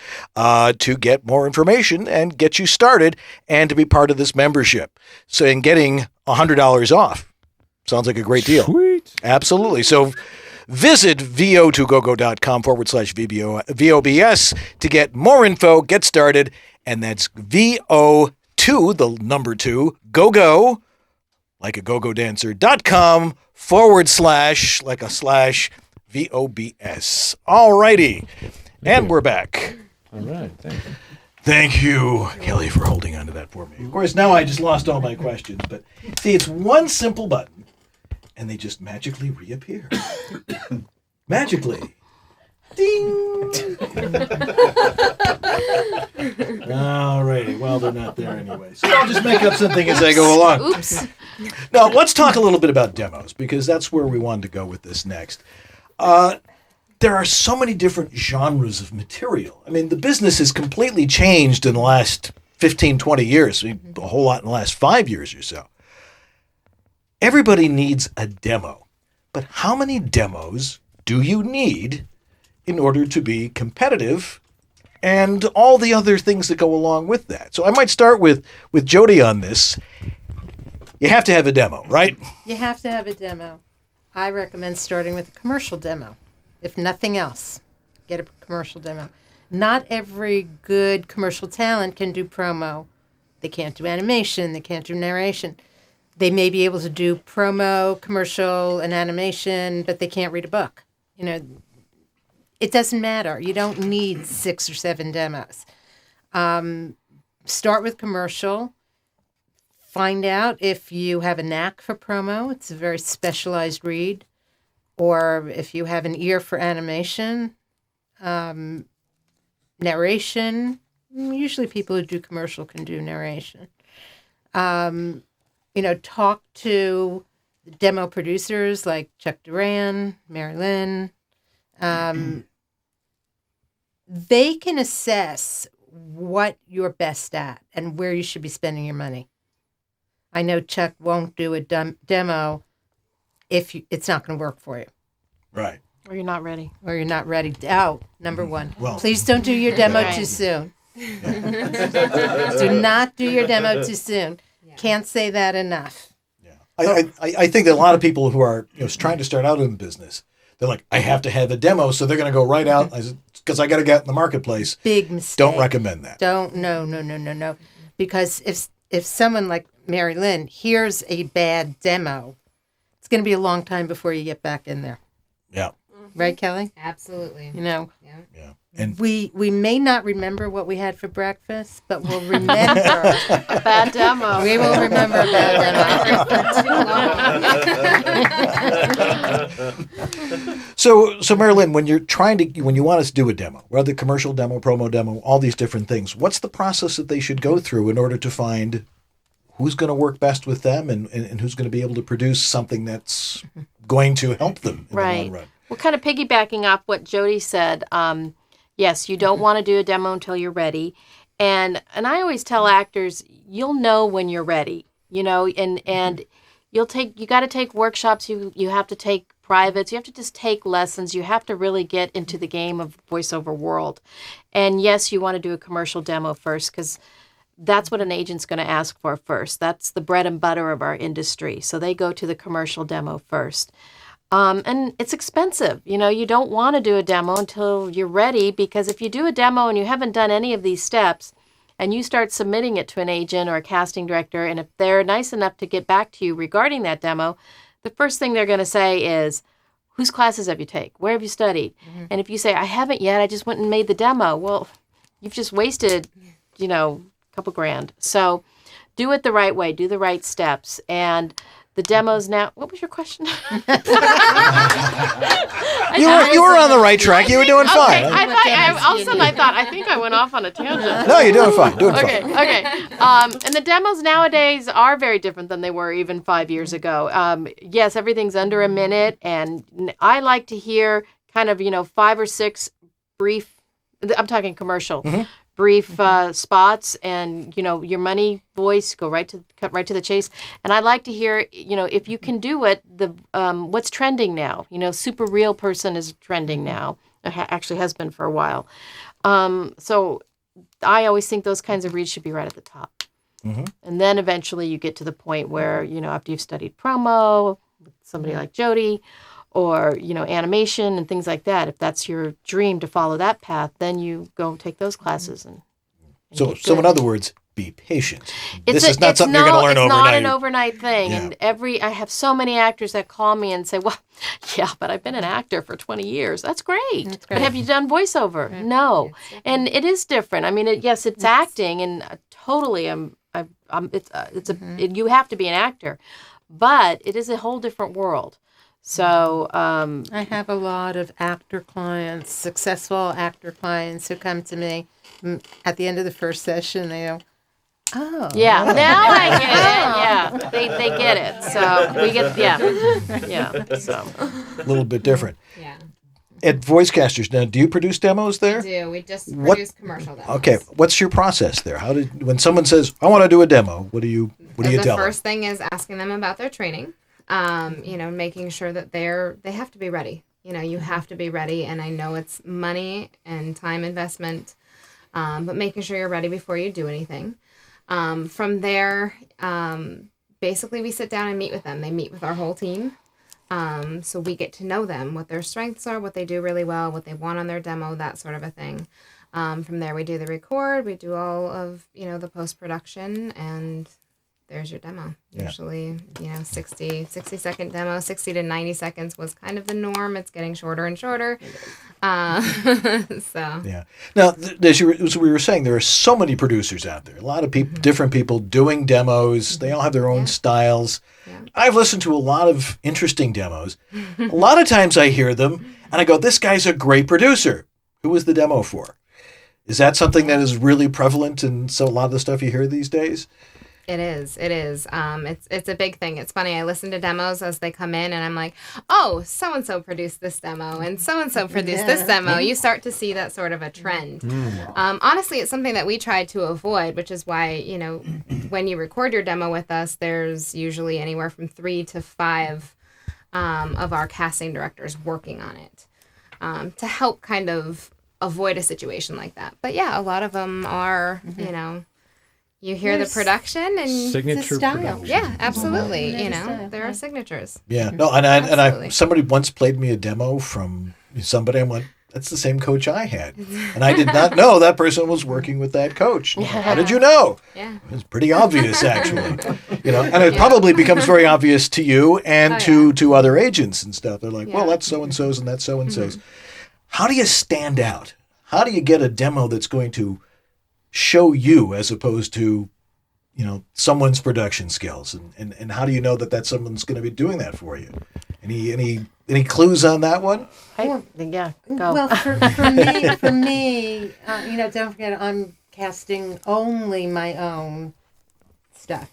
to get more information and get you started and to be part of this membership. So in getting $100 off. Sounds like a great deal. Sweet. Absolutely. So visit vo2gogo.com/VOBS to get more info, get started, and that's VO2, the number 2, go-go, like a go-go dancer.com / like a slash VOBS. All righty. And we're back. All right. Thank you. Thank you, Kelly, for holding on to that for me. Of course, now I just lost all my questions, but see, it's one simple button, and they just magically reappear. Magically. Ding! All righty. Well, they're not there anyway. So I'll just make up something as I go along. Oops. Now, let's talk a little bit about demos, because that's where we wanted to go with this next. there are so many different genres of material. I mean, the business has completely changed in the last 15, 20 years, a whole lot in the last 5 years or so. Everybody needs a demo, but how many demos do you need in order to be competitive and all the other things that go along with that? So I might start with Jodi on this. You have to have a demo, right? You have to have a demo. I recommend starting with a commercial demo. If nothing else, get a commercial demo. Not every good commercial talent can do promo. They can't do animation. They can't do narration. They may be able to do promo, commercial, and animation, but they can't read a book. You know, it doesn't matter. You don't need 6 or 7 demos. Start with commercial. Find out if you have a knack for promo. It's a very specialized read. Or if you have an ear for animation, narration. Usually people who do commercial can do narration. Talk to demo producers like Chuck Duran, Mary Lynn. They can assess what you're best at and where you should be spending your money. I know Chuck won't do a demo if it's not going to work for you. Right. Or you're not ready. Or you're not ready. Number one. Well, please don't do your demo too soon. Do not do your demo too soon. Yeah. Can't say that enough. Yeah. I think that a lot of people who are trying to start out in business, they're like, I have to have a demo, so they're going to go right out because I got to get in the marketplace. Big mistake. Don't recommend that. No. Because if someone like Mary Lynn hears a bad demo, it's going to be a long time before you get back in there. Yeah. Right, Kelly? Absolutely. Yeah. And we may not remember what we had for breakfast, but we'll remember a bad demo. We will remember a bad demo. So Marilyn, when you want us to do a demo, whether commercial demo, promo demo, all these different things, what's the process that they should go through in order to find who's going to work best with them and who's going to be able to produce something that's going to help them in the long run? Well, kind of piggybacking off what Jodi said, yes, you don't want to do a demo until you're ready. And I always tell actors, you'll know when you're ready, and you got to take workshops, you have to take privates, you have to just take lessons, you have to really get into the game of voiceover world. And yes, you want to do a commercial demo first because that's what an agent's going to ask for first. That's the bread and butter of our industry. So they go to the commercial demo first. And it's expensive. You don't want to do a demo until you're ready, because if you do a demo and you haven't done any of these steps and you start submitting it to an agent or a casting director, and if they're nice enough to get back to you regarding that demo, the first thing they're going to say is, whose classes have you taken? Where have you studied? Mm-hmm. And if you say, I haven't yet, I just went and made the demo, well, you've just wasted, a couple grand. So do it the right way, do the right steps. And the demos now. What was your question? You were on the right track. You were doing fine. I think I went off on a tangent. No, you're doing fine. Okay. And the demos nowadays are very different than they were even 5 years ago. Yes, everything's under a minute, and I like to hear kind of 5 or 6 brief. I'm talking commercial. Mm-hmm. Brief spots, and your money voice, cut right to the chase. And I like to hear, if you can do it, the what's trending now. Super real person is trending now. Actually has been for a while. So I always think those kinds of reads should be right at the top. Mm-hmm. And then eventually you get to the point where after you've studied promo with somebody like Jodi, or animation and things like that. If that's your dream to follow that path, then you go take those classes and so in other words, be patient. This is not something you're going to learn overnight. It's not an overnight thing. Yeah. And I have so many actors that call me and say, well, yeah, but I've been an actor for 20 years. That's great. But have you done voiceover? Right. No. And it is different. I mean, it's acting, and totally, you have to be an actor, but it is a whole different world. So I have a lot of actor clients, successful actor clients, who come to me at the end of the first session. They go, "Oh, yeah, now I get it." Yeah, they get it. So we get, yeah. So a little bit different. Yeah. at Voicecasters, now, do you produce demos there? We do. We just produce commercial demos. Okay, what's your process there? When someone says, I want to do a demo, what do you tell them? The first thing is asking them about their training. Making sure that they have to be ready. You have to be ready, and I know it's money and time investment, but making sure you're ready before you do anything. From there, basically we sit down and meet with them. They meet with our whole team. So we get to know them, what their strengths are, what they do really well, what they want on their demo, that sort of a thing. From there, we do the record, we do all of, the post-production, and there's your demo. Yeah. Usually, 60-second demo, 60 to 90 seconds was kind of the norm. It's getting shorter and shorter. Yeah. Now, as we were saying, there are so many producers out there. A lot of people, different people doing demos. They all have their own styles. Yeah. I've listened to a lot of interesting demos. A lot of times I hear them and I go, this guy's a great producer. Who was the demo for? Is that something that is really prevalent in a lot of the stuff you hear these days? It is. It's a big thing. It's funny. I listen to demos as they come in, and I'm like, oh, so-and-so produced this demo, and so-and-so produced this demo. You start to see that sort of a trend. Honestly, it's something that we try to avoid, which is why, when you record your demo with us, there's usually anywhere from 3 to 5 of our casting directors working on it to help kind of avoid a situation like that. But yeah, a lot of them are, you hear the production and signature style. Yeah, absolutely. There are signatures. Yeah. No, and somebody once played me a demo from somebody. I'm like, that's the same coach I had, and I did not know that person was working with that coach. How did you know? Yeah, it's pretty obvious actually. And it probably becomes very obvious to you and to other agents and stuff. They're like, well, that's so and so's and that's so and so's. How do you stand out? How do you get a demo that's going to show you as opposed to, someone's production skills? And how do you know that someone's going to be doing that for you? Any clues on that one? Go. Well, for me, don't forget, I'm casting only my own stuff.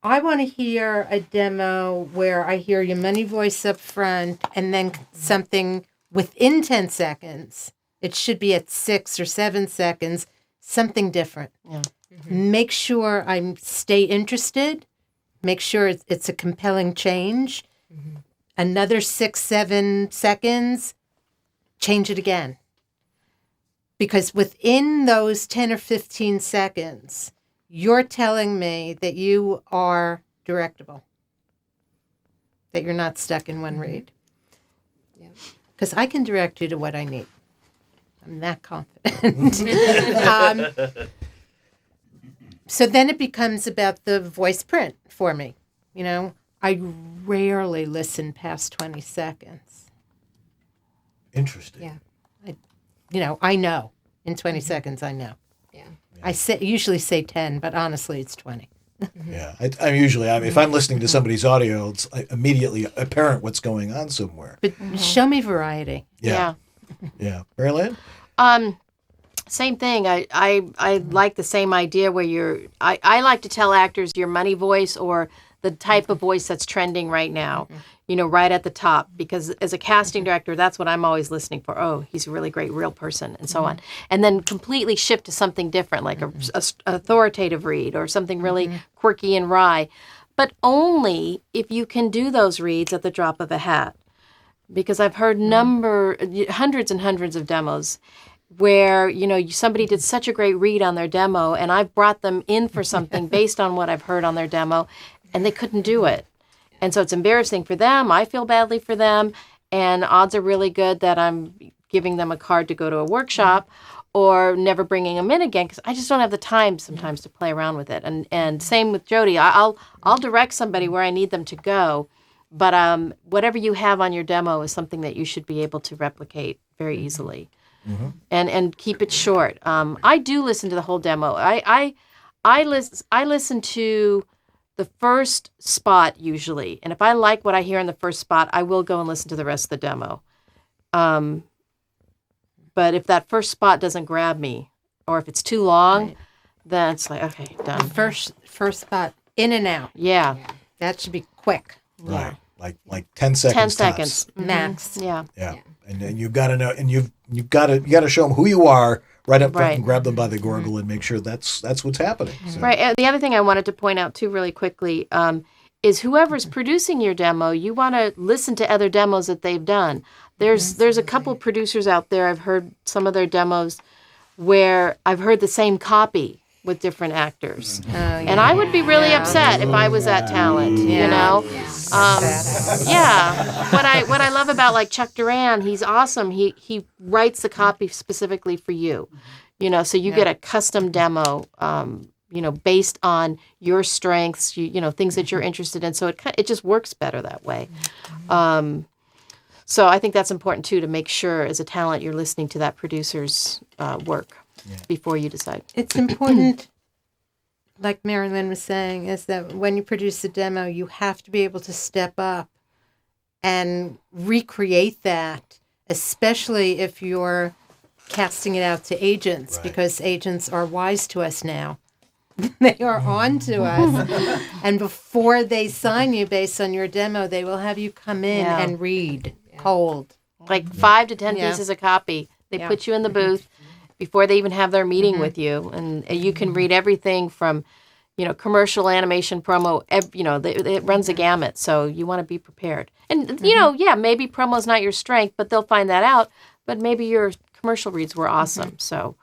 I want to hear a demo where I hear your money voice up front and then something within 10 seconds. It should be at 6 or 7 seconds, something different. Yeah. Make sure I stay interested. Make sure it's a compelling change. Another 6-7 seconds, change it again. Because within those 10 or 15 seconds, you're telling me that you are directable, that you're not stuck in one read. Because I can direct you to what I need. I'm that confident. So then it becomes about the voice print for me. I rarely listen past 20 seconds. Interesting. Yeah. I know. In 20 seconds, I know. Yeah. I usually say 10, but honestly, it's 20. Yeah. I'm usually, if I'm listening to somebody's audio, it's immediately apparent what's going on somewhere. But show me variety. Yeah. Yeah. Mary Lynn? Same thing. I like the same idea where I like to tell actors your money voice or the type of voice that's trending right now, right at the top. Because as a casting director, that's what I'm always listening for. Oh, he's a really great real person and so on. And then completely shift to something different, like a authoritative read or something really quirky and wry. But only if you can do those reads at the drop of a hat. Because I've heard hundreds and hundreds of demos where, somebody did such a great read on their demo and I've brought them in for something based on what I've heard on their demo and they couldn't do it. And so it's embarrassing for them. I feel badly for them. And odds are really good that I'm giving them a card to go to a workshop or never bringing them in again because I just don't have the time sometimes to play around with it. And same with Jodi. I'll direct somebody where I need them to go. But whatever you have on your demo is something that you should be able to replicate very easily. And keep it short. I do listen to the whole demo. I listen to the first spot usually, and if I like what I hear in the first spot, I will go and listen to the rest of the demo. But if that first spot doesn't grab me, or if it's too long, then it's like, okay, done. The first spot, in and out. Yeah. That should be quick. Right. like 10 seconds. 10 seconds tops. max. Yeah. Yeah. And you've got to know, and you've got to show them who you are right up front Right. and grab them by the gorgle and make sure that's what's happening. So. Right. The other thing I wanted to point out too, really quickly, is whoever's producing your demo, you want to listen to other demos that they've done. There's a couple producers out there. I've heard some of their demos where I've heard the same copy with different actors, and I would be really upset if I was that talent. You know, What I love about like Chuck Duran, he's awesome. He writes the copy specifically for you. You know, so you get a custom demo. You know, based on your strengths, you know, things that you're interested in. So it just works better that way. So I think that's important too, to make sure as a talent you're listening to that producer's work before you decide. It's important, like Mary Lynn was saying, is that when you produce a demo, you have to be able to step up and recreate that, especially if you're casting it out to agents, because agents are wise to us now. They are on to us. And before they sign you based on your demo, they will have you come in and read cold. Like 5 to 10 pieces of copy. They put you in the booth before they even have their meeting with you. And you can read everything from, you know, commercial, animation, promo, you know, it runs a gamut. So you want to be prepared. And, you know, maybe promo's not your strength, but they'll find that out. But maybe your commercial reads were awesome. So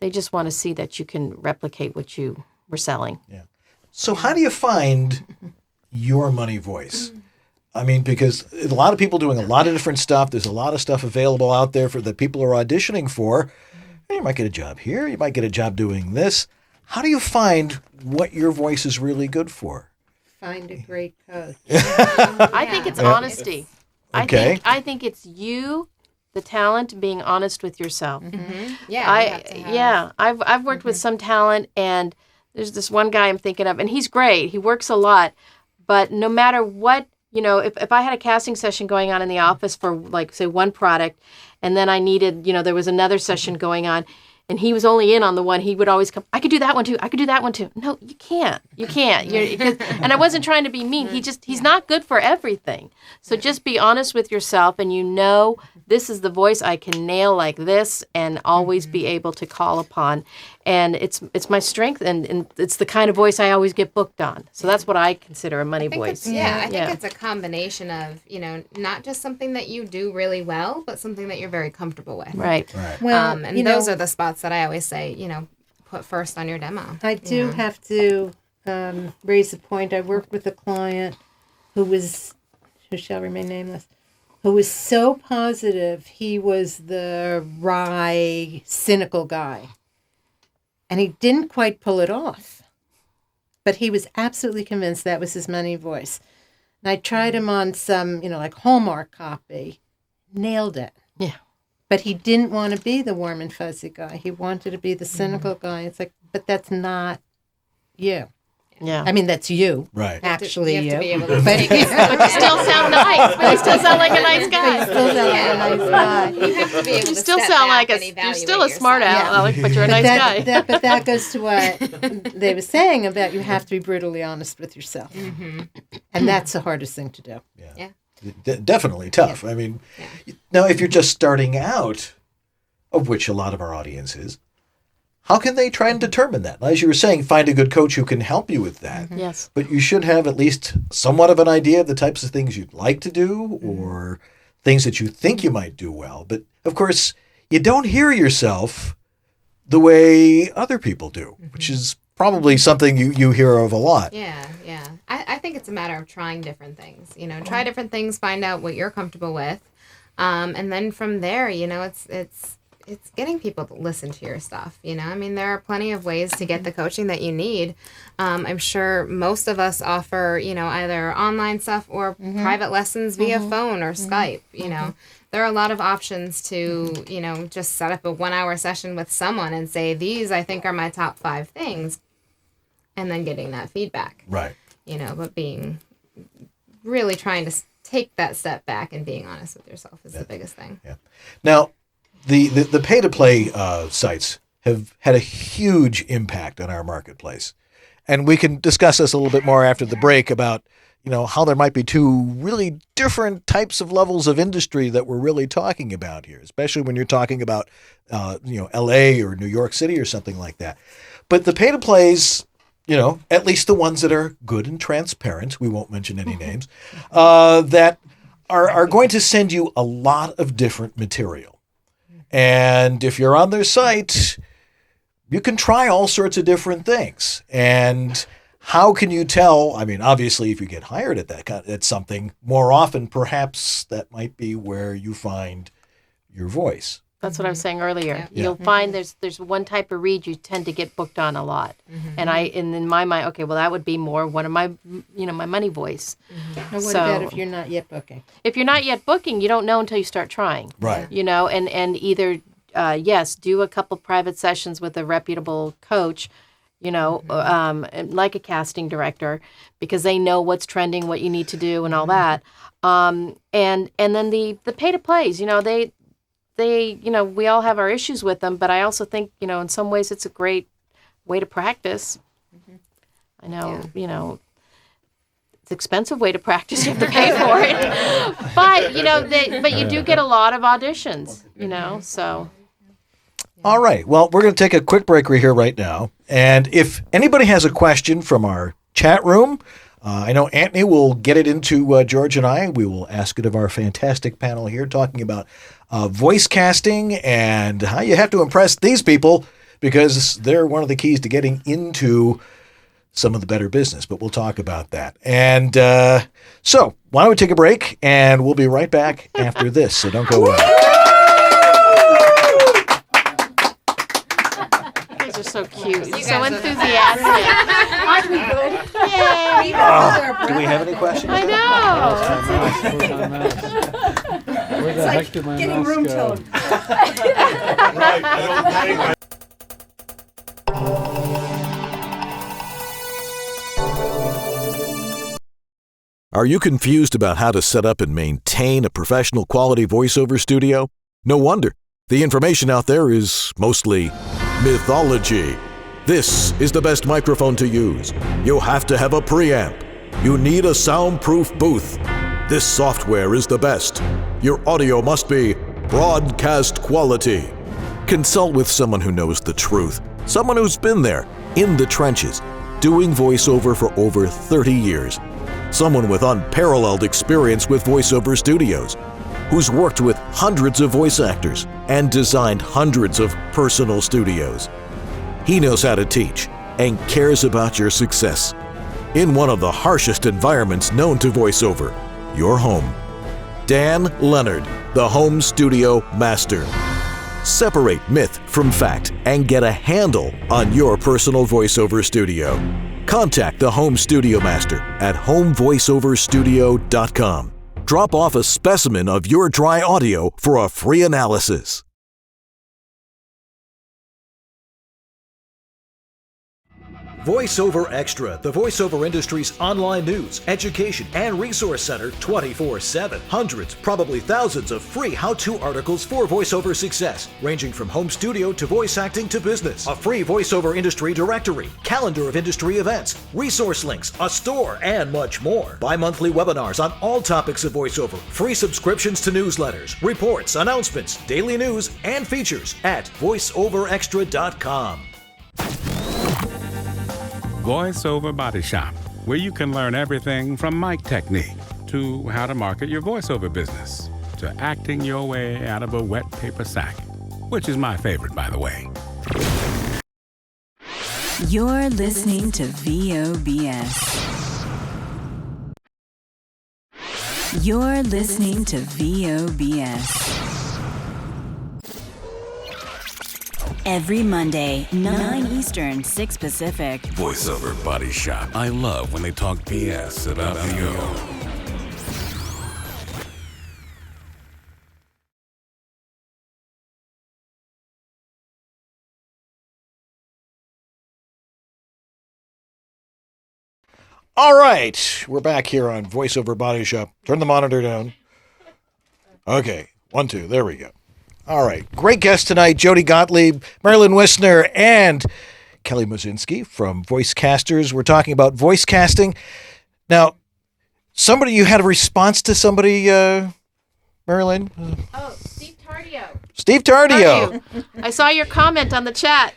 they just want to see that you can replicate what you were selling. Yeah. So how do you find your money voice? I mean, because a lot of people doing a lot of different stuff. There's a lot of stuff available out there that people are auditioning for. You might get a job here. You might get a job doing this. How do you find what your voice is really good for? Find a great coach. I think it's honesty. Okay. I think it's you, the talent, being honest with yourself. I've worked with some talent, and there's this one guy I'm thinking of, and he's great. He works a lot, but no matter what, you know, if I had a casting session going on in the office for, like, say, one product, and then I needed, you know, there was another session going on, and he was only in on the one, he would always come, I could do that one too. I could do that one too. No, you can't. You can't. And I wasn't trying to be mean. He's not good for everything. So just be honest with yourself, and you know, this is the voice I can nail like this and always be able to call upon. And it's my strength, and it's the kind of voice I always get booked on. So that's what I consider a money voice. I think it's a combination of, you know, not just something that you do really well, but something that you're very comfortable with. Right. Well, and those are the spots that I always say, you know, put first on your demo. I do have to raise a point. I worked with a client who shall remain nameless, who was so positive he was the wry, cynical guy. And he didn't quite pull it off. But he was absolutely convinced that was his money voice. And I tried him on some, you know, like Hallmark copy. Nailed it. Yeah. But he didn't want to be the warm and fuzzy guy. He wanted to be the cynical guy. It's like, but that's not you. Yeah. I mean, that's you. Right. Actually, you. you. Have to be able to But you still sound nice. But you still sound like a nice guy. You still sound like a nice guy. You have to be able You to still step sound back like and you're still a evaluate smart yourself. aleck, but you're a nice guy. But that goes to what they were saying about you have to be brutally honest with yourself. And that's the hardest thing to do. Yeah. Definitely tough. I mean, now if you're just starting out, of which a lot of our audience is, how can they try and determine that? As you were saying, find a good coach who can help you with that. Yes. But you should have at least somewhat of an idea of the types of things you'd like to do or things that you think you might do well. But, of course, you don't hear yourself the way other people do, which is probably something you hear of a lot. Yeah. I think it's a matter of trying different things. You know, try different things, find out what you're comfortable with. And then from there, you know, it's getting people to listen to your stuff. You know, I mean, there are plenty of ways to get the coaching that you need. I'm sure most of us offer, you know, either online stuff or private lessons via phone or Skype. You know, there are a lot of options to, you know, just set up a 1-hour session with someone and say, these I think are my top 5 things. And then getting that feedback. Right. You know, but really trying to take that step back and being honest with yourself is the biggest thing. Yeah. Now, the pay-to-play sites have had a huge impact on our marketplace. And we can discuss this a little bit more after the break about, how there might be two really different types of levels of industry that we're really talking about here, especially when you're talking about, LA or New York City or something like that. But the pay-to-plays, at least the ones that are good and transparent, we won't mention any names, that are going to send you a lot of different material. And if you're on their site, you can try all sorts of different things. And how can you tell? I mean, obviously, if you get hired at something, more often, perhaps that might be where you find your voice. That's what I was saying earlier. Yeah. You'll find there's one type of read you tend to get booked on a lot, and in my mind, okay, well that would be more one of my my money voice. And what about if you're not yet booking? If you're not yet booking, you don't know until you start trying. Right. And either yes, do a couple private sessions with a reputable coach, like a casting director, because they know what's trending, what you need to do, and all that. And then the pay to plays, they we all have our issues with them, but I also think, in some ways it's a great way to practice. I know, it's an expensive way to practice. You have to pay for it. But you do get a lot of auditions, so. All right. Well, we're going to take a quick break here right now. And if anybody has a question from our chat room, I know Anthony will get it into George and I. We will ask it of our fantastic panel here talking about voice casting and how you have to impress these people because they're one of the keys to getting into some of the better business. But we'll talk about that. And so why don't we take a break and we'll be right back after this. So don't go away. Are so cute. So enthusiastic. Aren't we good? Yay. Do we have any questions? I know. Where the heck did my getting mouse room go? tone. Are you confused about how to set up and maintain a professional quality voiceover studio? No wonder. The information out there is mostly mythology. This is the best microphone to use. You have to have a preamp. You need a soundproof booth. This software is the best. Your audio must be broadcast quality. Consult with someone who knows the truth. Someone who's been there, in the trenches, doing voiceover for over 30 years. Someone with unparalleled experience with voiceover studios, who's worked with hundreds of voice actors and designed hundreds of personal studios. He knows how to teach and cares about your success. In one of the harshest environments known to voiceover, your home. Dan Leonard, the Home Studio Master. Separate myth from fact and get a handle on your personal voiceover studio. Contact the Home Studio Master at homevoiceoverstudio.com. Drop off a specimen of your dry audio for a free analysis. VoiceOver Extra, the voiceover industry's online news, education, and resource center 24/7. Hundreds, probably thousands of free how-to articles for voiceover success, ranging from home studio to voice acting to business. A free voiceover industry directory, calendar of industry events, resource links, a store, and much more. Bi-monthly webinars on all topics of voiceover, free subscriptions to newsletters, reports, announcements, daily news, and features at voiceoverextra.com. VoiceOver Body Shop, where you can learn everything from mic technique to how to market your voiceover business to acting your way out of a wet paper sack, which is my favorite, by the way. You're listening to VOBS. You're listening to VOBS. Every Monday, 9 Eastern, 6 Pacific. VoiceOver Body Shop. I love when they talk BS about VO. All right, we're back here on VoiceOver Body Shop. Turn the monitor down. Okay, 1, 2, there we go. All right, great guest tonight, Jodi Gottlieb, Lynn Wissner, and Kelly Moscinski from Voice Casters. We're talking about voice casting. Now, somebody, you had a response to somebody, Marilyn? Oh, Steve Tardio. Steve Tardio. I saw your comment on the chat.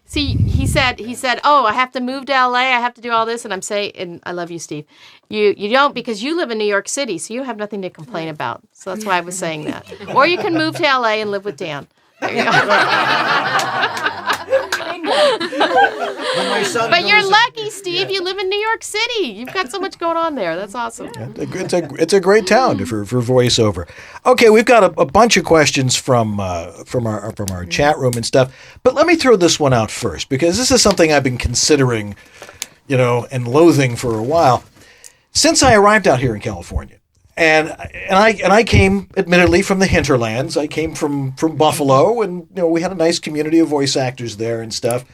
See, he said, oh, I have to move to LA. I have to do all this. And I'm saying, and I love you, Steve. You don't, because you live in New York City, so you have nothing to complain about. So that's why I was saying that. Or you can move to LA and live with Dan. There you go. But you're lucky, Steve. You live in New York City. You've got so much going on there. That's awesome. Yeah, it's a great town for voiceover. Okay, we've got a bunch of questions from our chat room and stuff. But let me throw this one out first, because this is something I've been considering, and loathing for a while since I arrived out here in California. And I came, admittedly, from the hinterlands. I came from Buffalo, and we had a nice community of voice actors there and stuff.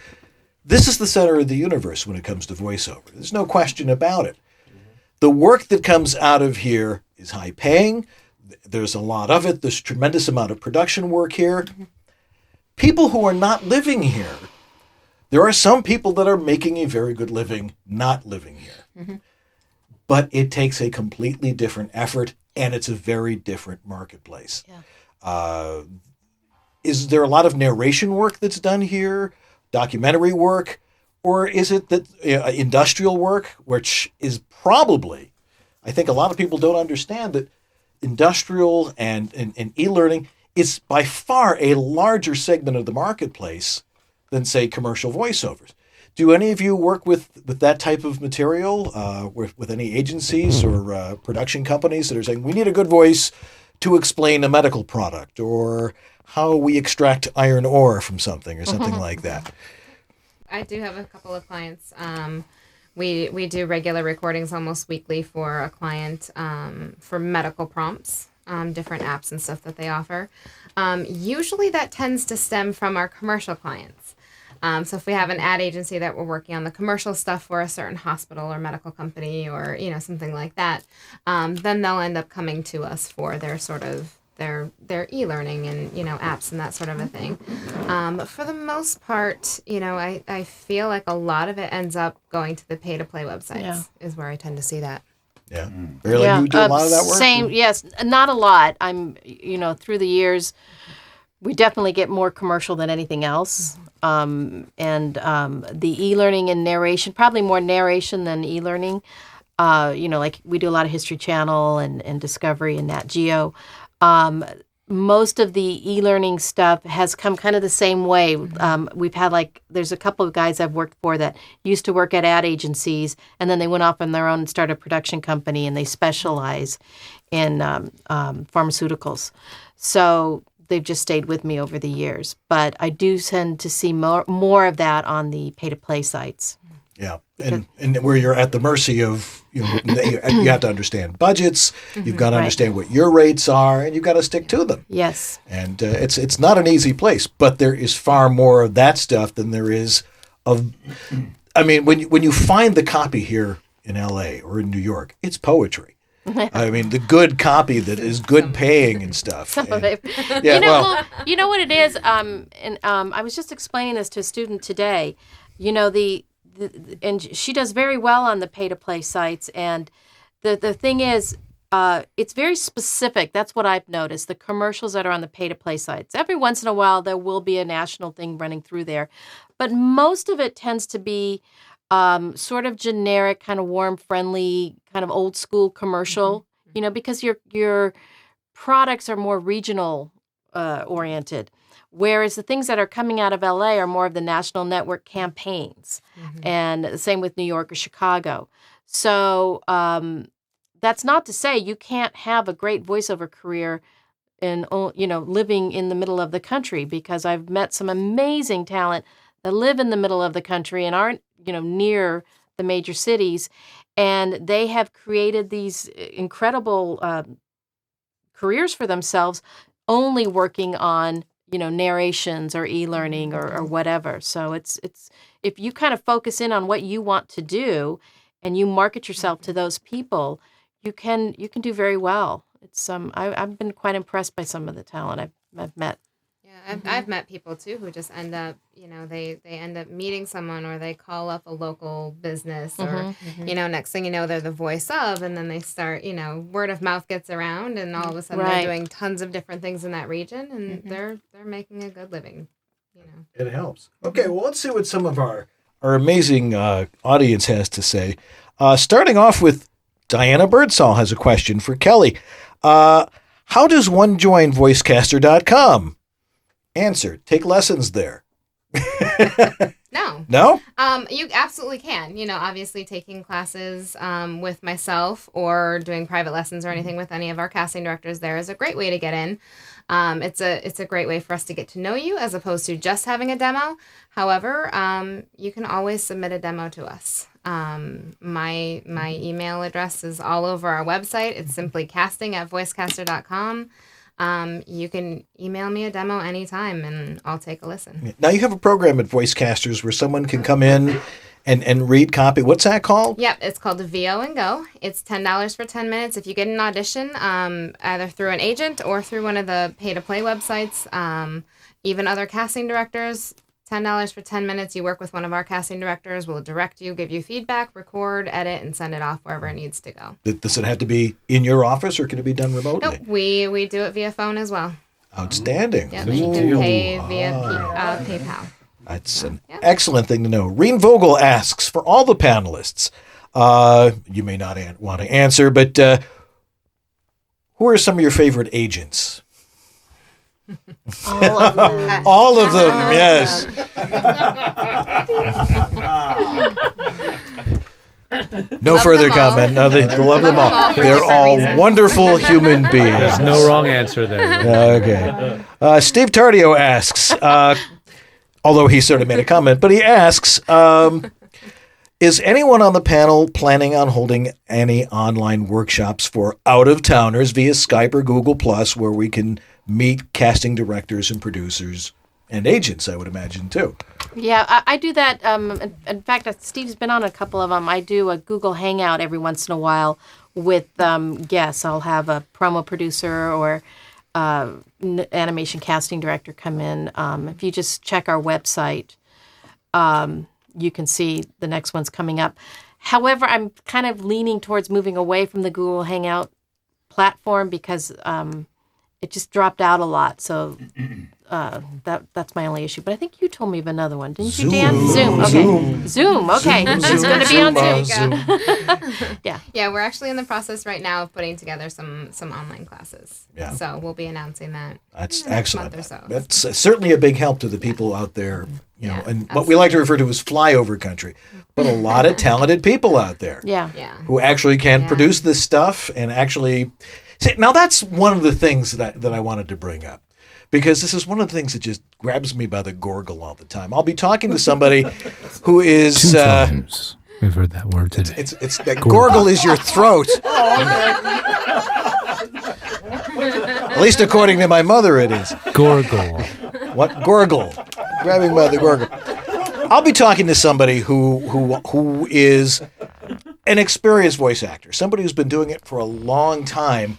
This is the center of the universe when it comes to voiceover. There's no question about it. The work that comes out of here is high paying. There's a lot of it. There's a tremendous amount of production work here. People who are not living here, there are some people that are making a very good living not living here. Mm-hmm. But it takes a completely different effort, and it's a very different marketplace. Yeah. Is there a lot of narration work that's done here, documentary work, or is it that industrial work, which is probably, I think a lot of people don't understand that industrial and e-learning is by far a larger segment of the marketplace than, say, commercial voiceovers. Do any of you work with that type of material, with any agencies or production companies that are saying, we need a good voice to explain a medical product or how we extract iron ore from something or something like that? I do have a couple of clients. We do regular recordings almost weekly for a client for medical prompts, different apps and stuff that they offer. Usually that tends to stem from our commercial clients. So if we have an ad agency that we're working on the commercial stuff for a certain hospital or medical company or, something like that, then they'll end up coming to us for their sort of their e-learning and, apps and that sort of a thing. But for the most part, I feel like a lot of it ends up going to the pay-to-play websites is where I tend to see that. Yeah. Really? You do a lot of that work? Same, yes. Not a lot. I'm, through the years, we definitely get more commercial than anything else. The e-learning and narration, probably more narration than e-learning. Like we do a lot of History Channel and Discovery and Nat Geo. Most of the e-learning stuff has come kind of the same way. We've had there's a couple of guys I've worked for that used to work at ad agencies, and then they went off on their own and started a production company, and they specialize in pharmaceuticals. So they've just stayed with me over the years. But I do tend to see more of that on the pay-to-play sites. Yeah, and where you're at the mercy of, you have to understand budgets, you've got to understand what your rates are, and you've got to stick to them. Yes. And it's not an easy place, but there is far more of that stuff than there is of, when you find the copy here in LA or in New York, it's poetry. The good copy that is good paying and stuff. You know what it is? I was just explaining this to a student today. And she does very well on the pay-to-play sites. And the thing is, it's very specific. That's what I've noticed. The commercials that are on the pay-to-play sites. Every once in a while, there will be a national thing running through there. But most of it tends to be sort of generic, kind of warm, friendly, kind of old school commercial, because your products are more regional oriented. Whereas the things that are coming out of LA are more of the national network campaigns, and the same with New York or Chicago. So that's not to say you can't have a great voiceover career in living in the middle of the country, because I've met some amazing talent that live in the middle of the country and aren't near the major cities, and they have created these incredible careers for themselves, only working on narrations or e-learning or whatever. So it's if you kind of focus in on what you want to do and you market yourself to those people, you can do very well. It's I've been quite impressed by some of the talent I've met. Yeah, I've met people too who just end up, they end up meeting someone, or they call up a local business, or next thing you know, they're the voice of, and then they start, word of mouth gets around, and all of a sudden they're doing tons of different things in that region, and they're making a good living. It helps. Okay, well, let's see what some of our amazing audience has to say. Starting off with Diana Birdsall has a question for Kelly. How does one join voicecaster.com? Answer, take lessons there. No. No? You absolutely can. Obviously taking classes with myself or doing private lessons or anything with any of our casting directors there is a great way to get in. It's a great way for us to get to know you as opposed to just having a demo. However, you can always submit a demo to us. My email address is all over our website. It's simply casting@voicecaster.com. You can email me a demo anytime, and I'll take a listen. Now, you have a program at Voicecasters where someone can come in and read copy. What's that called? Yep, it's called the VO and Go. It's $10 for 10 minutes. If you get an audition, either through an agent or through one of the pay-to-play websites, even other casting directors, $10 for 10 minutes. You work with one of our casting directors. We'll direct you, give you feedback, record, edit, and send it off wherever it needs to go. Does it have to be in your office, or can it be done remotely? Nope, we do it via phone as well. Outstanding. Yeah, you can pay via PayPal. That's an excellent thing to know. Reen Vogel asks, for all the panelists, you may not want to answer, but who are some of your favorite agents? All of them. All of them, yes. No further comment. No, they love them all. They're all wonderful human beings. There's no wrong answer there. Okay. Steve Tardio asks, although he sort of made a comment, but he asks, is anyone on the panel planning on holding any online workshops for out-of-towners via Skype or Google Plus, where we can meet casting directors and producers and agents, I would imagine, too? Yeah, I do that. In fact, Steve's been on a couple of them. I do a Google Hangout every once in a while with guests. I'll have a promo producer or animation casting director come in. If you just check our website, you can see the next one's coming up. However, I'm kind of leaning towards moving away from the Google Hangout platform because it just dropped out a lot. So that's my only issue. But I think you told me of another one, didn't you, Dan? Zoom. Okay. Zoom. Okay. It's going to be on Zoom. Yeah. Yeah, we're actually in the process right now of putting together some online classes. Yeah. So we'll be announcing that. That's next excellent. month or so. That's certainly a big help to the people out there, and what we like to refer to as flyover country, but a lot of talented people out there. Yeah. Who actually can produce this stuff and actually. See, now that's one of the things that I wanted to bring up, because this is one of the things that just grabs me by the gorgle all the time. I'll be talking to somebody who is. 2 times we've heard that word today. It's that gorgle is your throat. At least according to my mother, it is. Gorgle. What gorgle? Grabbing by the gorgle. I'll be talking to somebody who is an experienced voice actor, somebody who's been doing it for a long time,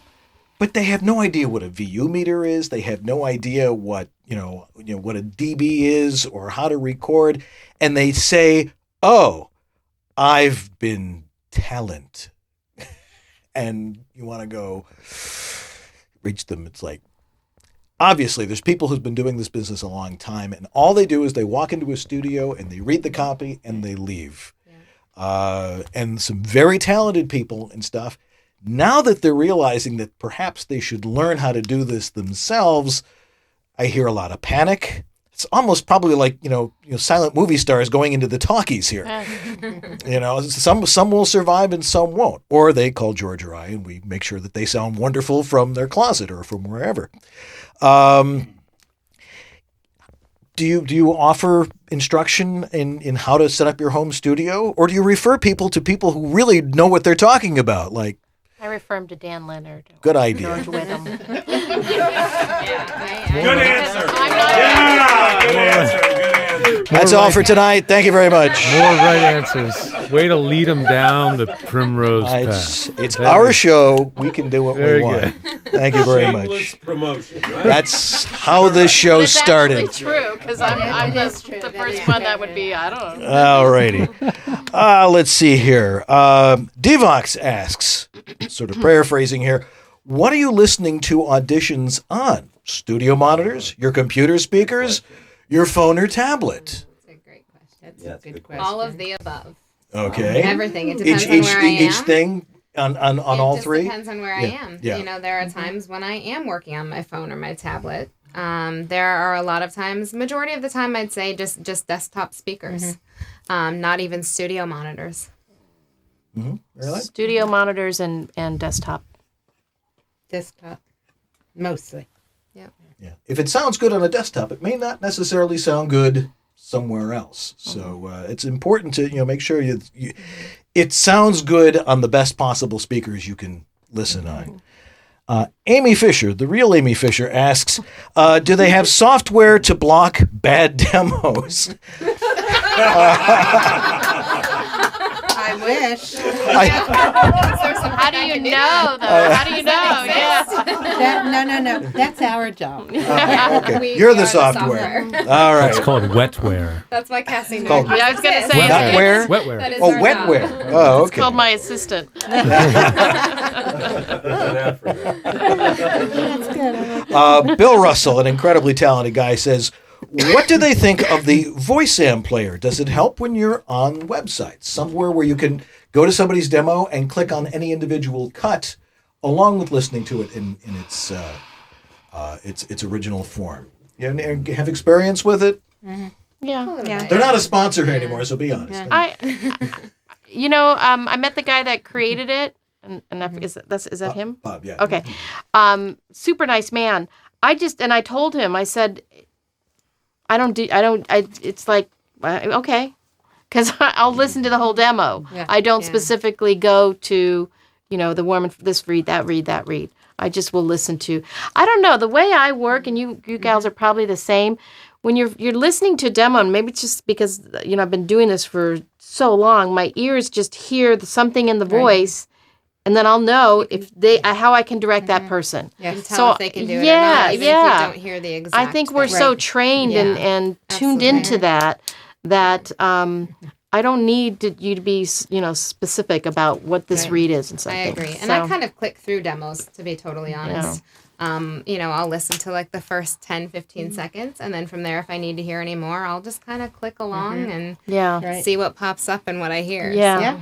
but they have no idea what a VU meter is. They have no idea what what a dB is or how to record, and they say, "Oh, I've been talent," and you want to go reach them. It's like, obviously, there's people who've been doing this business a long time, and all they do is they walk into a studio and they read the copy and they leave. And some very talented people and stuff, now that they're realizing that perhaps they should learn how to do this themselves, I hear a lot of panic. It's almost probably like, silent movie stars going into the talkies here. Some will survive and some won't. Or they call George or I, and we make sure that they sound wonderful from their closet or from wherever. Do you offer instruction in how to set up your home studio, or do you refer people to people who really know what they're talking about? Like, I refer him to Dan Leonard. Good idea. George Whittam. Good answer. Good answer. That's all for tonight. Thank you very much. More right answers. Way to lead them down the primrose path. It's our show. We can do what we want. Thank you very much. Shameless promotion. Right? That's how this show It's started. actually true, because I'm the first one that would be, I don't know. All righty. Let's see here. Devox asks, sort of paraphrasing here, what are you listening to auditions on? Studio monitors, your computer speakers, your phone or tablet? That's a good question. All of the above. Okay. Everything. It depends on where I am. Each thing on all three? It depends on where I am. Yeah. You know, there are times when I am working on my phone or my tablet. There are a lot of times, majority of the time, I'd say just desktop speakers, not even studio monitors. Really? Studio monitors and desktop. Desktop, mostly. Yeah. If it sounds good on a desktop, it may not necessarily sound good somewhere else. So it's important to make sure it sounds good on the best possible speakers you can listen on. Amy Fisher, the real Amy Fisher, asks, do they have software to block bad demos? I wish. How do you know, though? How do you know? No. That's our job. Okay. You're the software. All right. It's called wetware. That's why Cassie called knows. I was going to say wetware. Wetware. That is Oh, our wetware. job. Oh, okay. It's called my assistant. Bill Russell, an incredibly talented guy, says, what do they think of the VoiceAm player? Does it help when you're on websites? Somewhere where you can go to somebody's demo and click on any individual cut along with listening to it in its original form. You have experience with it? Yeah. They're not a sponsor anymore, so be honest. I met the guy that created it, and is that him? Bob, yeah. Okay. Super nice man. I told him, I said, it's like, okay. Because I'll listen to the whole demo. Yeah. I don't specifically go to, the warm, this read, that read. I just will listen to, I don't know, the way I work, and you gals are probably the same, when you're listening to a demo, and maybe it's just because, I've been doing this for so long, my ears just hear something in the voice, and then I'll know how I can direct that person. You can tell if they can do it or not, even if you don't hear the exact I think we're thing. so trained and tuned into that I don't need you to be, specific about what this read is and something. I agree. And I kind of click through demos, to be totally honest. I'll listen to like the first 10, 15 seconds. And then from there, if I need to hear any more, I'll just kind of click along and see what pops up and what I hear. Yeah.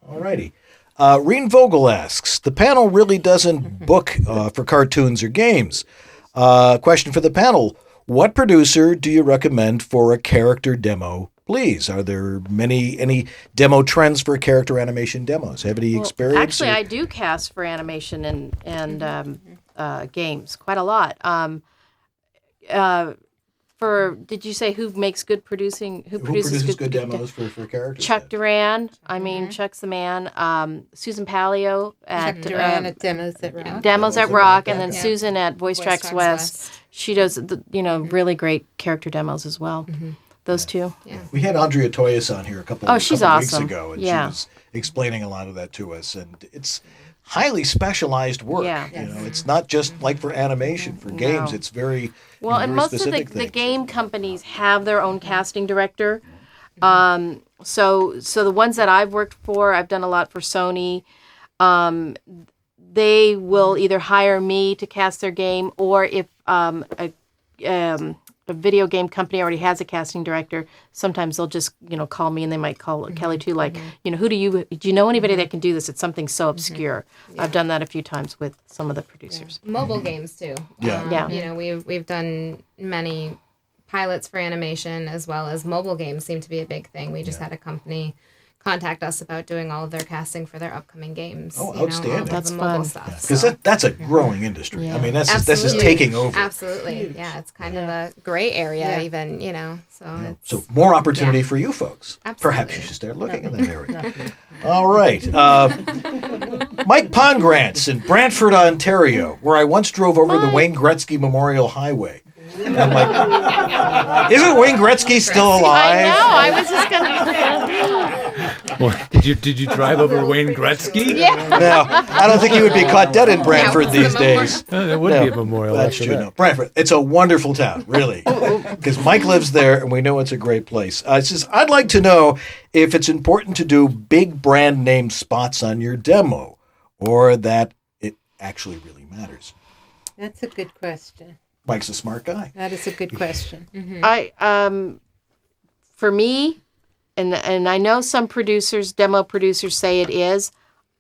All righty. Reen Vogel asks, the panel really doesn't book for cartoons or games. Question for the panel. What producer do you recommend for a character demo, please? Are there any demo trends for character animation demos? Have any experience? Actually, I do cast for animation and games quite a lot. Did you say who makes good producing? Who produces good demos for characters? Chuck Duran. Chuck's the man. Susan Palio at Chuck Duran at Demos at Rock. Demos at Rock, and then Susan at Voice Tracks West. She does really great character demos as well. Those two. Yeah. We had Andrea Toyas on here a couple weeks ago, and she was explaining a lot of that to us, and it's highly specialized work. Yeah. It's not just like for animation. For games, it's very well, and most of the game companies have their own casting director. So the ones that I've worked for, I've done a lot for Sony. They will either hire me to cast their game, or if a video game company already has a casting director, sometimes they'll just, call me, and they might call Kelly too, like, do you know anybody that can do this? It's something so obscure. Yeah. I've done that a few times with some of the producers. Yeah. Mobile games too. Yeah. We've done many pilots for animation, as well as mobile games seem to be a big thing. We just had a company contact us about doing all of their casting for their upcoming games. Oh, outstanding. That's fun. Because that's a growing industry. Yeah. This is taking over. Absolutely. Yeah, it's kind of a gray area even, So more opportunity for you folks. Absolutely. Perhaps you should start looking in that area. All right. Mike Pongrants in Brantford, Ontario, where I once drove over the Wayne Gretzky Memorial Highway. I'm like, isn't Wayne Gretzky still alive? I know. I was just gonna. Well, did you drive over Wayne Gretzky? Yeah. No, I don't think he would be caught dead in Brantford these days. There would be a memorial. That's after true. that. No, Brantford, it's a wonderful town, really, because Mike lives there, and we know it's a great place. It's just, I'd like to know if it's important to do big brand name spots on your demo, or that it actually really matters. That's a good question. Mike's a smart guy. That is a good question. For me, and I know some demo producers say it is.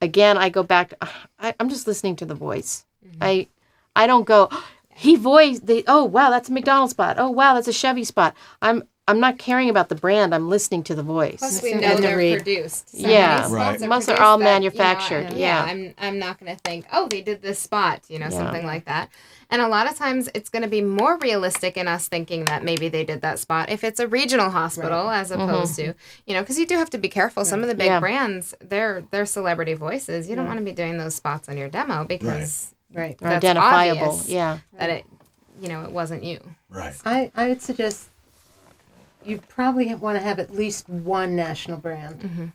Again, I go back. I'm just listening to the voice. I don't go. He voiced. Oh wow, that's a McDonald's spot. Oh wow, that's a Chevy spot. I'm not caring about the brand. I'm listening to the voice. Plus, we know they're produced. So Yeah, right. Most are all manufactured. I'm not going to think, oh, they did this spot, something like that. And a lot of times, it's going to be more realistic in us thinking that maybe they did that spot if it's a regional hospital, as opposed to, because you do have to be careful. Some of the big brands, they're celebrity voices. You don't want to be doing those spots on your demo because that's identifiable. Obvious that it, it wasn't you. Right. I would suggest. You probably want to have at least one national brand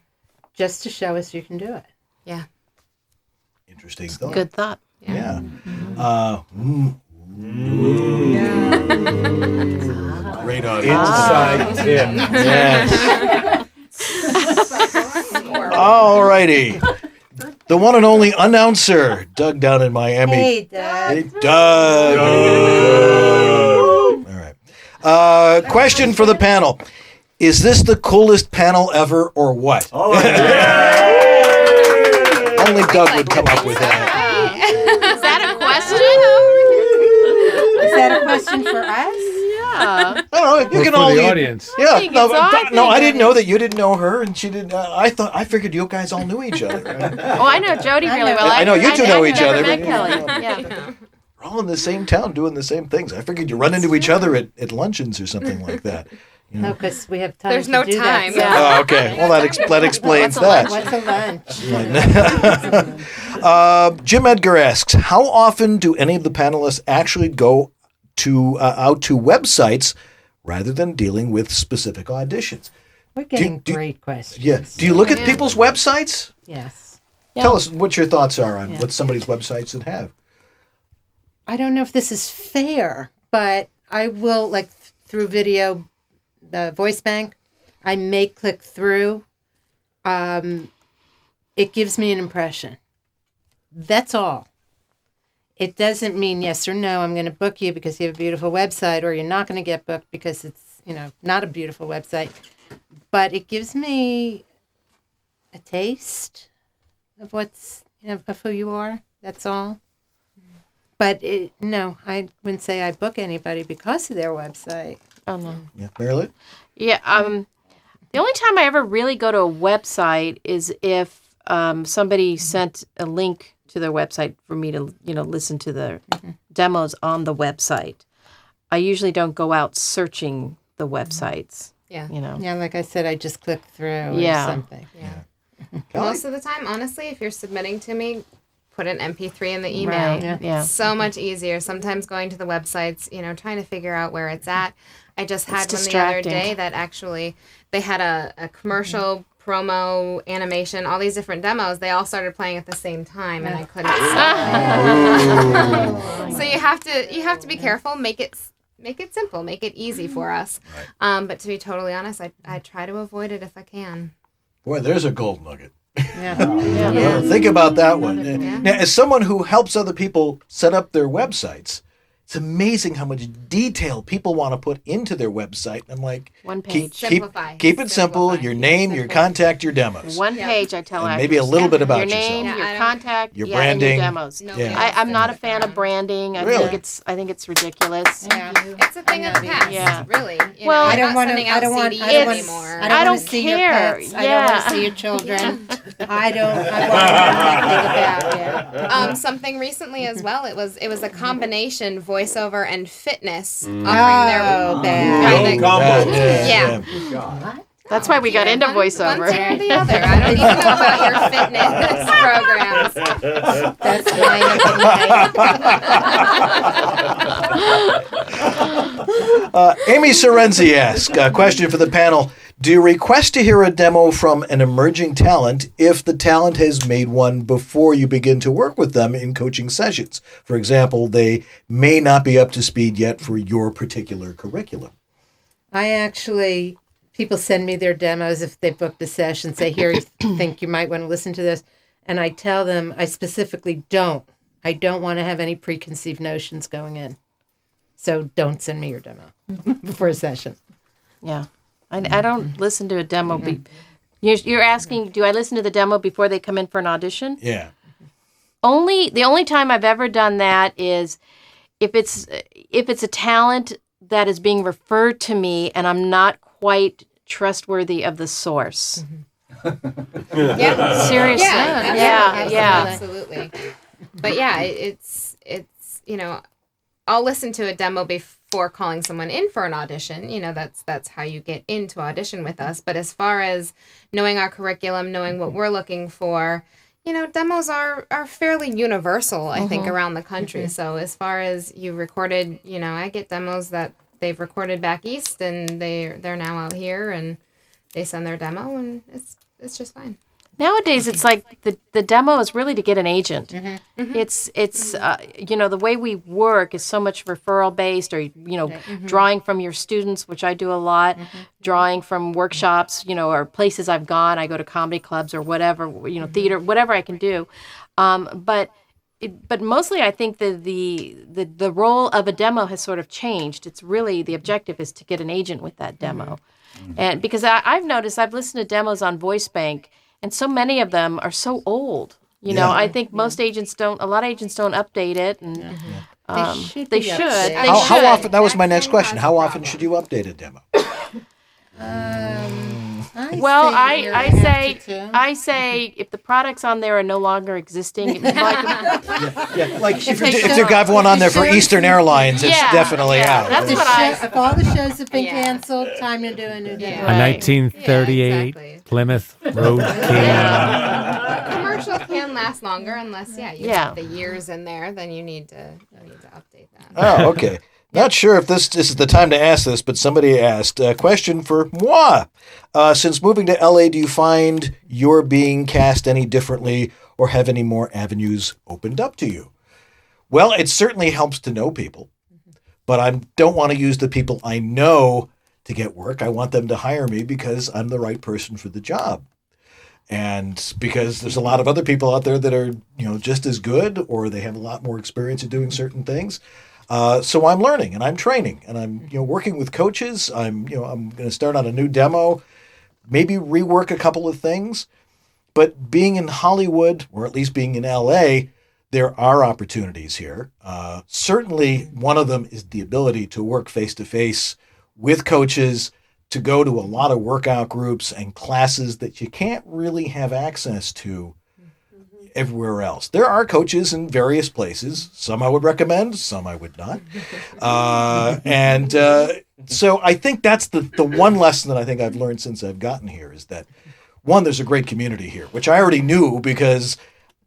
just to show us you can do it. Yeah. Interesting thought. Good thought. Yeah. Great audience. Inside tip. Yes. All righty. The one and only announcer, Doug down in Miami. Hey, Doug. Hey, Doug. All right. Question for the panel. Is this the coolest panel ever or what? Oh, yeah. Only Doug would come up with that. Is that a question? Is that a question for us? Yeah. I don't know. You can for all the audience. Yeah. No, I didn't know that you didn't know her, and she didn't. I figured you guys all knew each other. Right? Oh, I know Jodi really well. I know you two know each other. Met Kelly. Yeah. We're all in the same town doing the same things. I figured you run into each other at luncheons or something like that. No, because we have time. There's to no do time. That, Oh, okay. Well, that explains that. What's a lunch? Jim Edgar asks, how often do any of the panelists actually go to out to websites rather than dealing with specific auditions? We're getting great questions. Yeah. Do you look at people's websites? Yes. Tell us what your thoughts are on what somebody's websites would have. I don't know if this is fair, but I will, through video, the voice bank, I may click through. It gives me an impression. That's all. It doesn't mean yes or no, I'm going to book you because you have a beautiful website, or you're not going to get booked because it's, not a beautiful website. But it gives me a taste of what's, of who you are. That's all. But no, I wouldn't say I book anybody because of their website. Oh no. Yeah, Marilyn? Yeah. The only time I ever really go to a website is if somebody sent a link to their website for me to, listen to the demos on the website. I usually don't go out searching the websites. Yeah. Yeah, like I said, I just click through or something. Yeah. Most of the time, honestly, if you're submitting to me, put an MP3 in the email. Right. Yeah. So much easier. Sometimes going to the websites, trying to figure out where it's at. I just had one the other day that actually, they had a commercial promo animation, all these different demos. They all started playing at the same time, and I couldn't stop. So you have to be careful. Make it simple. Make it easy for us. Right. But to be totally honest, I try to avoid it if I can. Boy, there's a gold nugget. Yeah. Think about that one. Now, as someone who helps other people set up their websites, it's amazing how much detail people want to put into their website. I'm like, one page. Keep it simple. Your name, your contact, your demos. One page, I tell actors. Maybe a little bit about your name, yourself. your contact, your branding, and your demos. I'm not a fan of branding. I think it's ridiculous. Yeah. It's a thing of the past. Yeah. Really. Well, I don't want to. I don't want anymore. I don't see your pets. I don't want to see your children. I want something recently as well. It was a combination voiceover and fitness. Bad. Yeah. That's why we got into voiceover. One thing or the other. I don't even know about your fitness programs. That's my Amy Sorenzi asks, a question for the panel. Do you request to hear a demo from an emerging talent if the talent has made one before you begin to work with them in coaching sessions? For example, they may not be up to speed yet for your particular curriculum. People send me their demos if they booked a session, say, here, you think you might want to listen to this. And I tell them I specifically don't. I don't want to have any preconceived notions going in. So don't send me your demo before a session. Yeah. I don't listen to a demo. You're asking, do I listen to the demo before they come in for an audition? Yeah. The only time I've ever done that is if it's a talent that is being referred to me and I'm not quite trustworthy of the source. Yeah. Seriously. Yeah. Absolutely. But yeah, it's I'll listen to a demo before calling someone in for an audition. That's how you get into audition with us. But as far as knowing our curriculum, knowing what we're looking for, demos are fairly universal, I think, around the country. So as far as you recorded, I get demos that they've recorded back east and they're now out here and they send their demo and it's just fine. Nowadays, it's like the demo is really to get an agent. It's the way we work is so much referral based, or drawing from your students, which I do a lot, drawing from workshops, or places I've gone. I go to comedy clubs or whatever, theater, whatever I can do. But mostly, I think the role of a demo has sort of changed. It's really the objective is to get an agent with that demo, and because I've noticed I've listened to demos on VoiceBank. And so many of them are so old. I think a lot of agents don't update it. And they should. How often? That was my next question. How often should you update a demo? I say if the products on there are no longer existing, like if you got one on there for Eastern Airlines, it's definitely out. That's if all the shows have been canceled, time to do a new demo. A 1938 Plymouth Road King. Commercial can last longer unless you have the years in there. Then you need to update that. Oh, okay. Not sure if this is the time to ask this, but somebody asked a question for moi. Since moving to LA, do you find you're being cast any differently or have any more avenues opened up to you? Well, it certainly helps to know people, but I don't want to use the people I know to get work. I want them to hire me because I'm the right person for the job. And because there's a lot of other people out there that are, just as good, or they have a lot more experience at doing certain things. So I'm learning and I'm training and I'm, working with coaches. I'm going to start on a new demo, maybe rework a couple of things. But being in Hollywood, or at least being in LA, there are opportunities here. Certainly one of them is the ability to work face-to-face with coaches, to go to a lot of workout groups and classes that you can't really have access to everywhere else. There are coaches in various places. Some I would recommend, some I would not. So I think that's the one lesson that I think I've learned since I've gotten here is that, one, there's a great community here, which I already knew because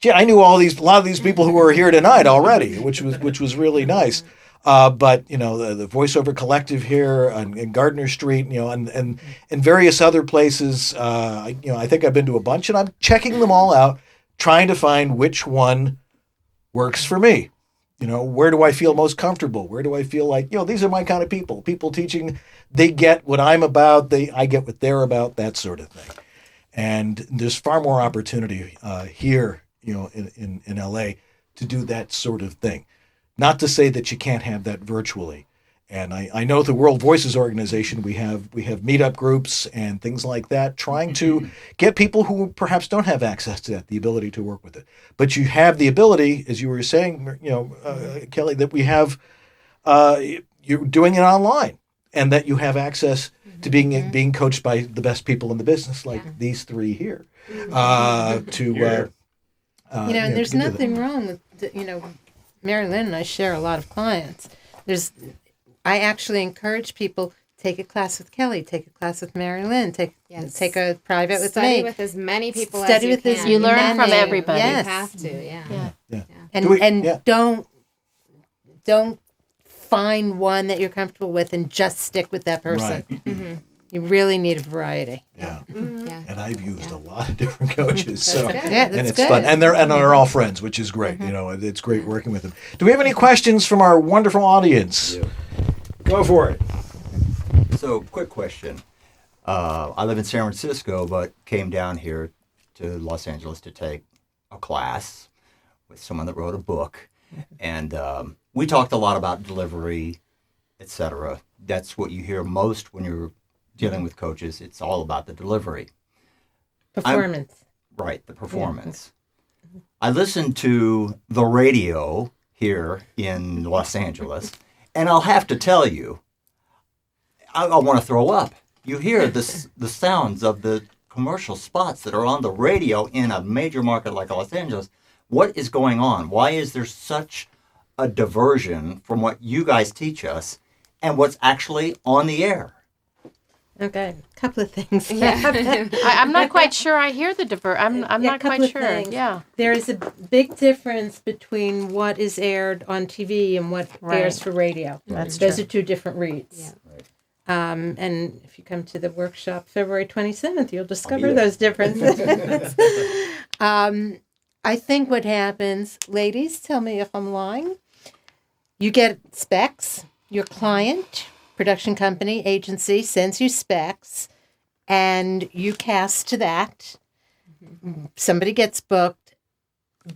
I knew a lot of these people who are here tonight already, which was really nice. But the voiceover collective here in Gardner Street, and various other places, I think I've been to a bunch, and I'm checking them all out, trying to find which one works for me. Where do I feel most comfortable? Where do I feel like, these are my kind of people. People teaching, they get what I'm about, I get what they're about, that sort of thing. And there's far more opportunity here, in LA to do that sort of thing. Not to say that you can't have that virtually. And I know the World Voices Organization, we have meetup groups and things like that, trying to get people who perhaps don't have access to that, the ability to work with it. But you have the ability, as you were saying, Kelly, that we have, you're doing it online, and that you have access to being coached by the best people in the business, like these three here. And there's nothing wrong with, Mary Lynn and I share a lot of clients. I actually encourage people, take a class with Kelly, take a class with Mary Lynn, take a private with Study me. with as many people Study as with you as can. You learn from many. everybody. Yes. You have to, yeah. And don't find one that you're comfortable with and just stick with that person. Right. You really need a variety. Yeah. Yeah. And I've used a lot of different coaches. So good. Yeah, that's and it's good. fun. And they're all friends, which is great. You know, it's great working with them. Do we have any questions from our wonderful audience? Go for it. So, quick question. I live in San Francisco, but came down here to Los Angeles to take a class with someone that wrote a book. And we talked a lot about delivery, etc. That's what you hear most when you're dealing with coaches. It's all about the delivery. Performance. Right, the performance. Yeah. I listen to the radio here in Los Angeles, and I'll have to tell you, I want to throw up. You hear the sounds of the commercial spots that are on the radio in a major market like Los Angeles. What is going on? Why is there such a diversion from what you guys teach us and what's actually on the air? Okay, a couple of things. I'm not quite sure I hear the I'm not couple quite of sure. things. Yeah. There is a big difference between what is aired on TV and what airs for radio. That's Those true. are two different reads. Yeah. And if you come to the workshop February 27th, you'll discover those differences. I think what happens, ladies, tell me if I'm lying, you get specs, your client, production company, agency sends you specs, and you cast to that. Somebody gets booked.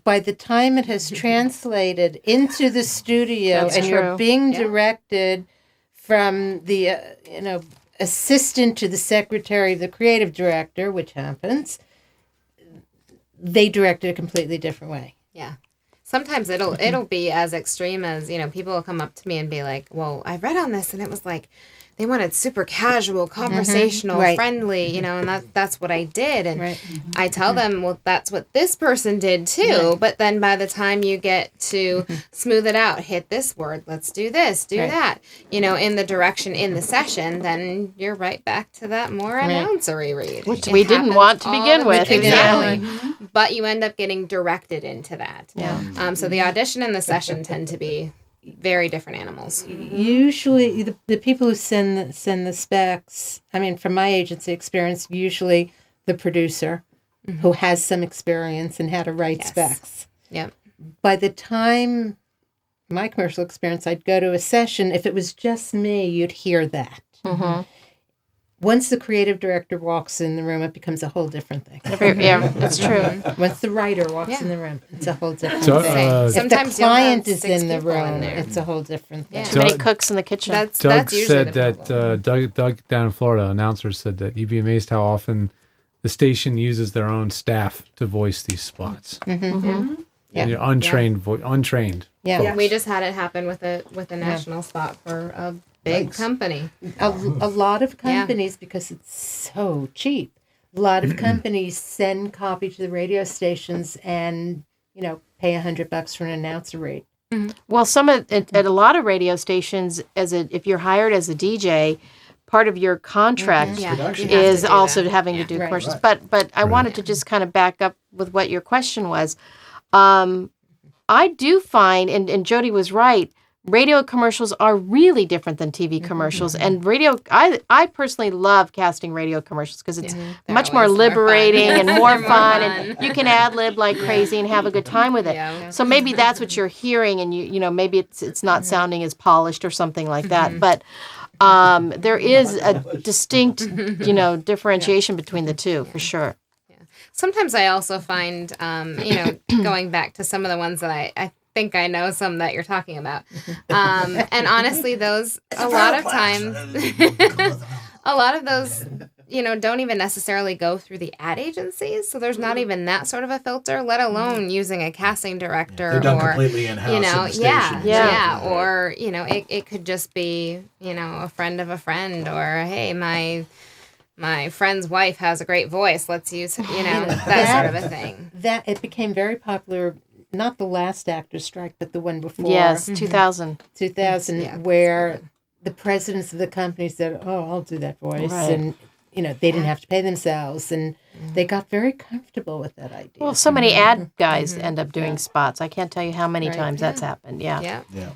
By the time it has translated into the studio That's and true. you're being directed from the assistant to the secretary of the creative director, which happens, they direct it a completely different way. Yeah. Sometimes it'll be as extreme as, people will come up to me and be like, well, I read on this and it was like they wanted super casual, conversational, friendly, and that's what I did. And I tell them, well, that's what this person did too. But then by the time you get to smooth it out, hit this word, let's do this, do that, in the direction in the session, then you're right back to that more announcery read. Which we didn't want to begin with. Exactly. But you end up getting directed into that. Yeah. So the audition and the session tend to be very different animals. Usually, the people who send the specs, from my agency experience, usually the producer who has some experience in how to write specs. Yep. By the time my commercial experience, I'd go to a session. If it was just me, you'd hear that. Mm-hmm. Once the creative director walks in the room, it becomes a whole different thing. Yeah, that's true. Once the writer walks in the room, it's a whole different So, thing. If Sometimes the you'll client have is 6 in the people in room, there. it's a whole different thing. Too many cooks in the kitchen. Doug usually said the that Doug down in Florida, announcer, said that you'd be amazed how often the station uses their own staff to voice these spots. Mm-hmm. Yeah. And you're untrained. Yeah. We just had it happen with a national spot for a big company. A lot of companies, because it's so cheap, a lot of companies send copy to the radio stations and, pay $100 for an announcer rate. Mm-hmm. Well, at a lot of radio stations, if you're hired as a DJ, part of your contract is also having to do commercials. But I wanted to just kind of back up with what your question was. I do find, and Jodi was right, radio commercials are really different than TV commercials. And I personally love casting radio commercials because it's much more liberating and more fun. And you can ad-lib like crazy and have a good time with it. Yeah. So maybe that's what you're hearing, and maybe it's not sounding as polished or something like that. But there is a distinct, differentiation between the two, for sure. Sometimes I also find, going back to some of the ones that I think I know some that you're talking about. And honestly, those, a lot of those, don't even necessarily go through the ad agencies. So there's not even that sort of a filter, let alone using a casting director. They're done completely in-house. Or, it could just be, a friend of a friend, or, hey, my friend's wife has a great voice. Let's use, that sort of a thing. That it became very popular. Not the last actor strike, but the one before. Yes, 2000. 2000, where the presidents of the company said, "Oh, I'll do that voice," Right. and they didn't have to pay themselves, and they got very comfortable with that idea. Well, so many ad guys end up doing spots. I can't tell you how many times that's happened. Yeah. Yeah.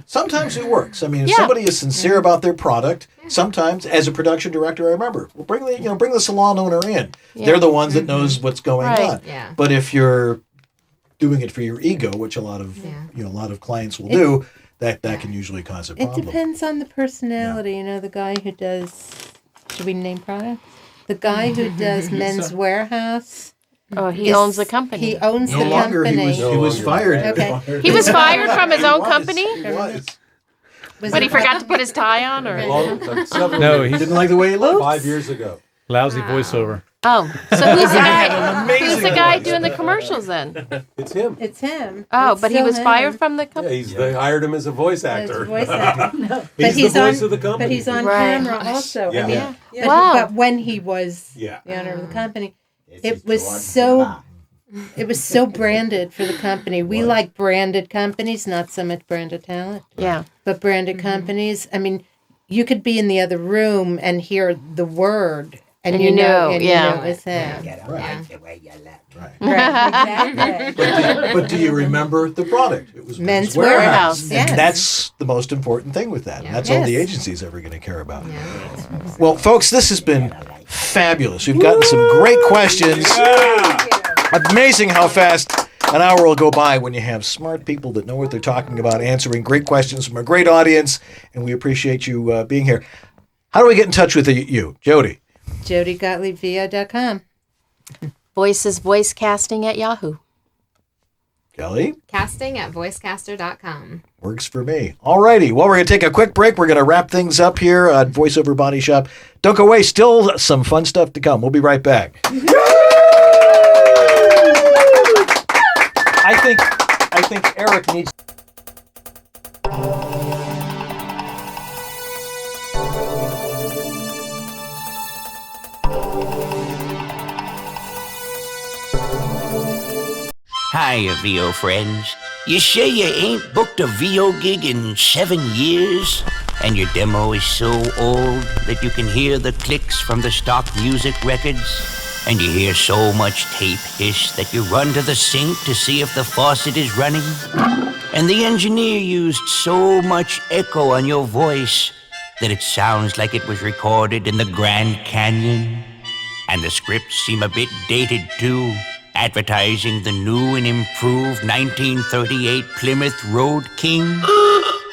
Sometimes it works. I mean, if somebody is sincere about their product, sometimes as a production director, I remember, well, bring the salon owner in. They're the ones that knows what's going on. Yeah. But if you're doing it for your ego, which a lot of a lot of clients will do, that can usually cause a problem. It depends on the personality. The guy who does. Should we name products? The guy who does Men's Warehouse. Oh, he owns the company. He owns the No longer. company. He was fired. Okay. He was fired from his own company? He was. But he forgot to put his tie on? Or? No, he didn't like the way he looked. 5 years ago. Lousy voiceover. Oh, so who's the guy? amazing Who's the guy voice. doing the commercials then? It's him. It's him. Oh, It's but he still was him. fired from the company. They hired him as a voice As actor. a voice actor. He's But the voice on, of the company. But he's on Right. camera also. Yeah. I mean, Yeah. but, Wow. but when he was the owner of the company, it was so branded for the company. We like branded companies, not so much branded talent. Yeah. But branded companies, I mean, you could be in the other room and hear the word. And you know it's him. Right, exactly. But do you remember the product? It was Men's Warehouse. Yes. And that's the most important thing with that. And that's all the agency's ever going to care about. Well, folks, this has been fabulous. We've gotten some great questions. Amazing how fast an hour will go by when you have smart people that know what they're talking about, answering great questions from a great audience. And we appreciate you being here. How do we get in touch with you, Jodi? Jodi Gottlieb, VO.com. Voices voice casting at Yahoo. Kelly? Casting at voicecaster.com. Works for me. All righty. Well, we're going to take a quick break. We're going to wrap things up here on VoiceOver Body Shop. Don't go away. Still some fun stuff to come. We'll be right back. I think Eric needs... Hiya, VO friends. You sure you ain't booked a VO gig in 7 years? And your demo is so old that you can hear the clicks from the stock music records? And you hear so much tape hiss that you run to the sink to see if the faucet is running? And the engineer used so much echo on your voice that it sounds like it was recorded in the Grand Canyon? And the scripts seem a bit dated, too, advertising the new and improved 1938 Plymouth Road King?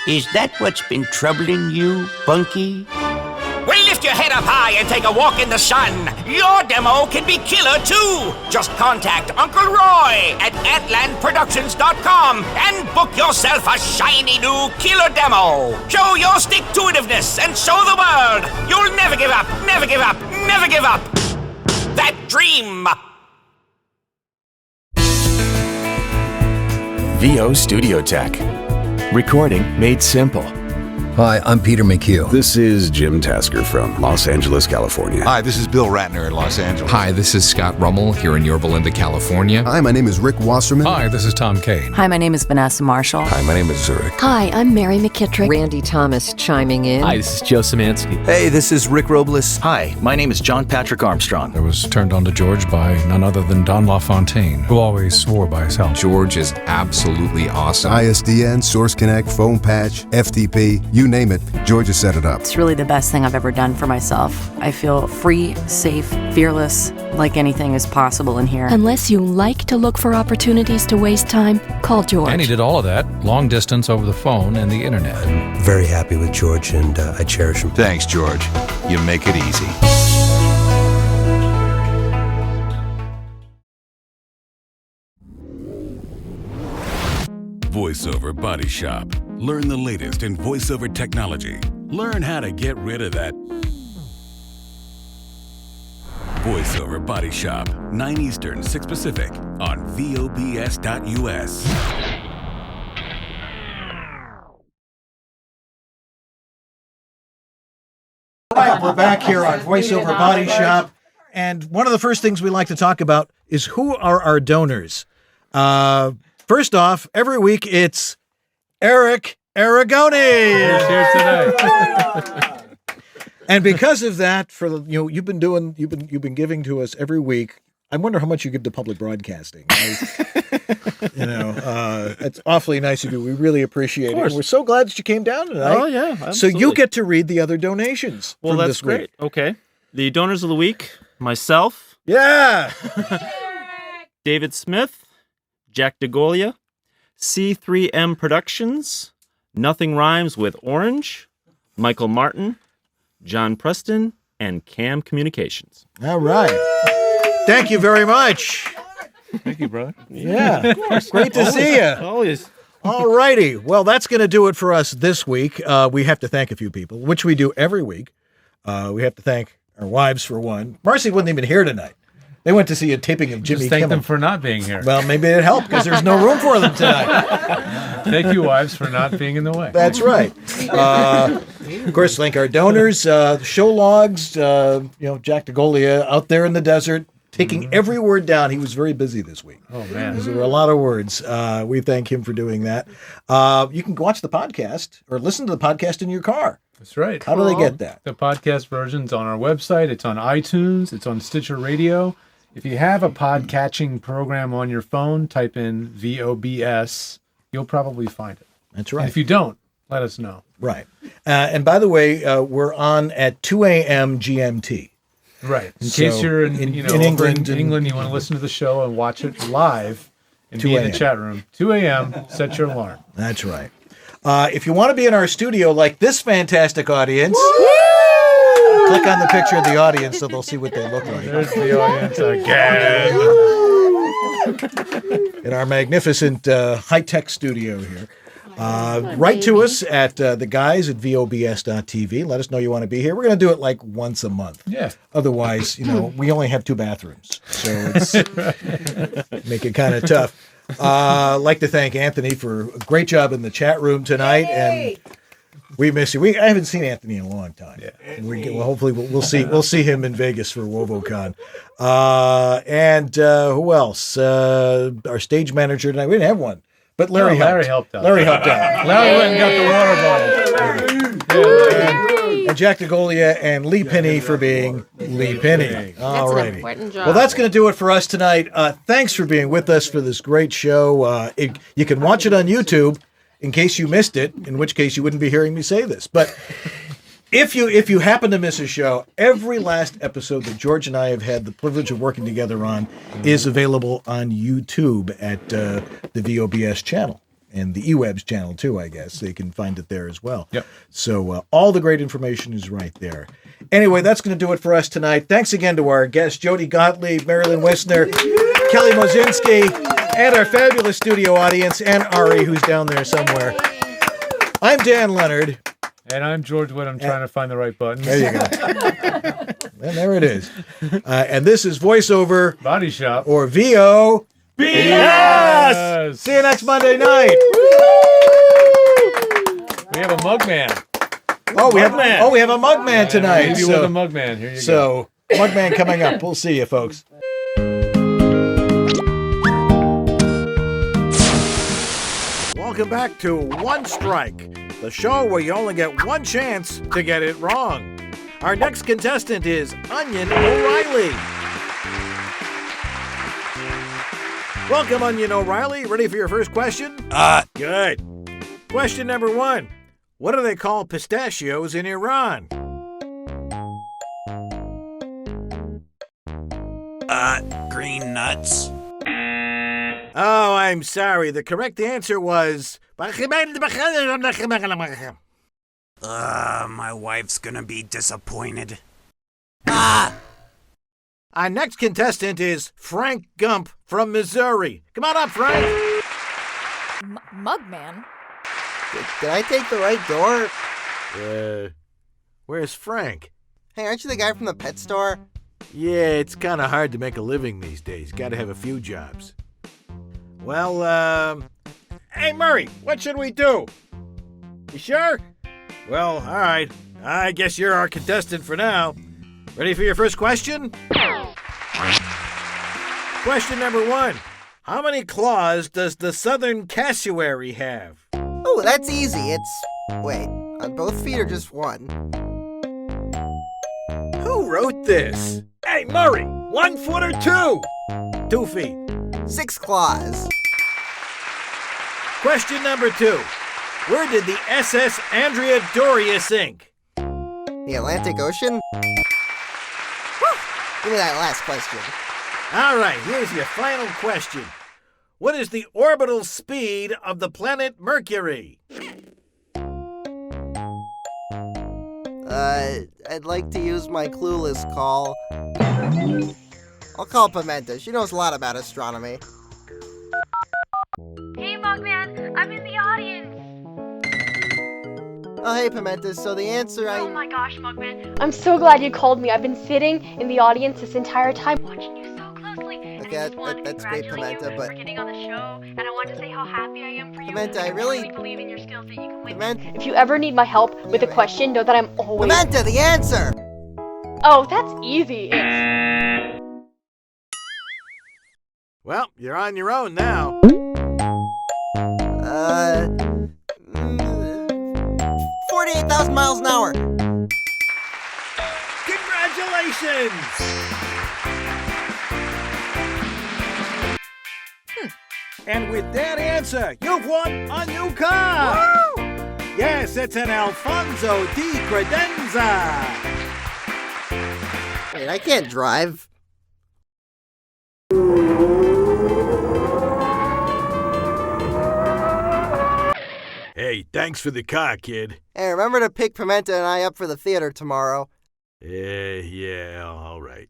Is that what's been troubling you, Bunky? Well, lift your head up high and take a walk in the sun. Your demo can be killer, too. Just contact Uncle Roy at atlandproductions.com and book yourself a shiny new killer demo. Show your stick-to-itiveness and show the world you'll never give up, never give up, never give up. That dream. VO Studio Tech. Recording made simple. Hi, I'm Peter McHugh. This is Jim Tasker from Los Angeles, California. Hi, this is Bill Ratner in Los Angeles. Hi, this is Scott Rummel here in Yorba Linda, California. Hi, my name is Rick Wasserman. Hi, this is Tom Kane. Hi, my name is Vanessa Marshall. Hi, my name is Zurich. Hi, I'm Mary McKittrick. Randy Thomas chiming in. Hi, this is Joe Szymanski. Hey, this is Rick Robles. Hi, my name is John Patrick Armstrong. I was turned on to George by none other than Don LaFontaine, who always swore by his health. George is absolutely awesome. ISDN, Source Connect, Phone Patch, FTP, you name it, George has set it up. It's really the best thing I've ever done for myself. I feel free, safe, fearless, like anything is possible in here. Unless you like to look for opportunities to waste time, call George. And he did all of that, long distance over the phone and the internet. I'm very happy with George, and I cherish him. Thanks, George. You make it easy. VoiceOver Body Shop. Learn the latest in voiceover technology. Learn how to get rid of that. VoiceOver Body Shop, 9 Eastern, 6 Pacific, on VOBS.us. All right, we're back here on VoiceOver Body Shop. And one of the first things we like to talk about is who are our donors. First off, every week it's Eric Aragoni. Who's here tonight. And because of that, you've been giving to us every week. I wonder how much you give to public broadcasting. It's awfully nice of you. We really appreciate it. We're so glad that you came down tonight. Oh yeah, absolutely. So you get to read the other donations. Well, from that's this week. great. Okay, the donors of the week: myself. Yeah. David Smith, Jack DeGolia, C3M Productions, Nothing Rhymes with Orange, Michael Martin, John Preston, and Cam Communications. All right. Thank you very much. Thank you, brother. Yeah. Great to see you. Always. All righty. Well, that's going to do it for us this week. We have to thank a few people, which we do every week. We have to thank our wives for one. Marcy wasn't even here tonight. They went to see a taping of Jimmy Just thank Kimmel. them for not being here. Well, maybe it helped because there's no room for them tonight. Thank you, wives, for not being in the way. That's right. Of course, thank our donors, show logs. Jack DeGolia out there in the desert taking every word down. He was very busy this week. Oh man, there were a lot of words. We thank him for doing that. You can watch the podcast or listen to the podcast in your car. That's right. How do they get that? The podcast version's on our website. It's on iTunes. It's on Stitcher Radio. If you have a podcatching program on your phone, type in VOBS. You'll probably find it. That's right. And if you don't, let us know. Right. And by the way, we're on at 2 a.m. GMT. Right. In case you're in England, you want to listen to the show and watch it live and be in the chat room. 2 a.m. Set your alarm. That's right. If you want to be in our studio like this fantastic audience, click on the picture of the audience so they'll see what they look like. There's the audience again. In our magnificent high-tech studio here. Write to us at the guys at VOBS.tv. Let us know you want to be here. We're going to do it like once a month. Yeah. Otherwise, we only have 2 bathrooms. So it's make it kind of tough. I'd like to thank Anthony for a great job in the chat room tonight. Yay! And we miss you. I haven't seen Anthony in a long time. Yeah. Hopefully we'll see him in Vegas for WovoCon. And who else? Our stage manager tonight. We didn't have one. But Larry helped out. Larry went and got the water bottle. And Jack DeGolia and Lee Penny for being Lee Penny. All righty. An important job. Well, that's going to do it for us tonight. Thanks for being with us for this great show. You can watch it on YouTube in case you missed it, in which case you wouldn't be hearing me say this. But if you happen to miss a show, every last episode that George and I have had the privilege of working together on is available on YouTube at the VOBS channel and the eWebs channel too, I guess. They can find it there as well. Yep. So all the great information is right there. Anyway, that's going to do it for us tonight. Thanks again to our guests, Jodi Gottlieb, Lynn Wissner, Kelly Moscinski, and our fabulous studio audience, and Ari, who's down there somewhere. I'm Dan Leonard. And I'm George Wood. I'm trying to find the right button. There you go. And there it is. And this is VoiceOver Body Shop. Or VOBS. Yes! See you next Monday night. We have a mugman. We have a mugman tonight. Maybe with a mugman. Here you go. So, mugman coming up. We'll see you, folks. Welcome back to One Strike, the show where you only get one chance to get it wrong. Our next contestant is Onion O'Reilly. Welcome, Onion O'Reilly. Ready for your first question? Good. Question number 1. What do they call pistachios in Iran? Green nuts. Oh, I'm sorry. The correct answer was... My wife's gonna be disappointed. Our next contestant is Frank Gump from Missouri. Come on up, Frank. Mugman? Did I take the right door? Where's Frank? Hey, aren't you the guy from the pet store? Yeah, it's kind of hard to make a living these days. Got to have a few jobs. Well, hey, Murray, what should we do? You sure? Well, all right. I guess you're our contestant for now. Ready for your first question? Question number 1. How many claws does the southern cassowary have? Oh, that's easy. It's... Wait, on both feet or just one? Who wrote this? Hey, Murray, 1 foot or 2? 2 feet. 6 claws. Question number 2. Where did the SS Andrea Doria sink? The Atlantic Ocean? Whew. Give me that last question. All right, here's your final question. What is the orbital speed of the planet Mercury? I'd like to use my clueless call. I'll call Pimenta. She knows a lot about astronomy. Hey, Mugman, I'm in the audience. Oh, hey, Pimenta. So the answer Oh my gosh, Mugman. I'm so glad you called me. I've been sitting in the audience this entire time watching you so closely. Okay, that's great, Pimenta, but... for getting on the show, and I want to say how happy I am for you. Pimenta, I really believe in your skills that you can win. Pimenta... If you ever need my help with a question, know that I'm always... Pimenta, the answer! Oh, that's easy. It's... Well, you're on your own now. 48,000 miles an hour. Congratulations! And with that answer, you've won a new car! Woo! Yes, it's an Alfonso di Credenza! Wait, I can't drive. Hey, thanks for the car, kid. Hey, remember to pick Pimenta and I up for the theater tomorrow. Yeah, all right.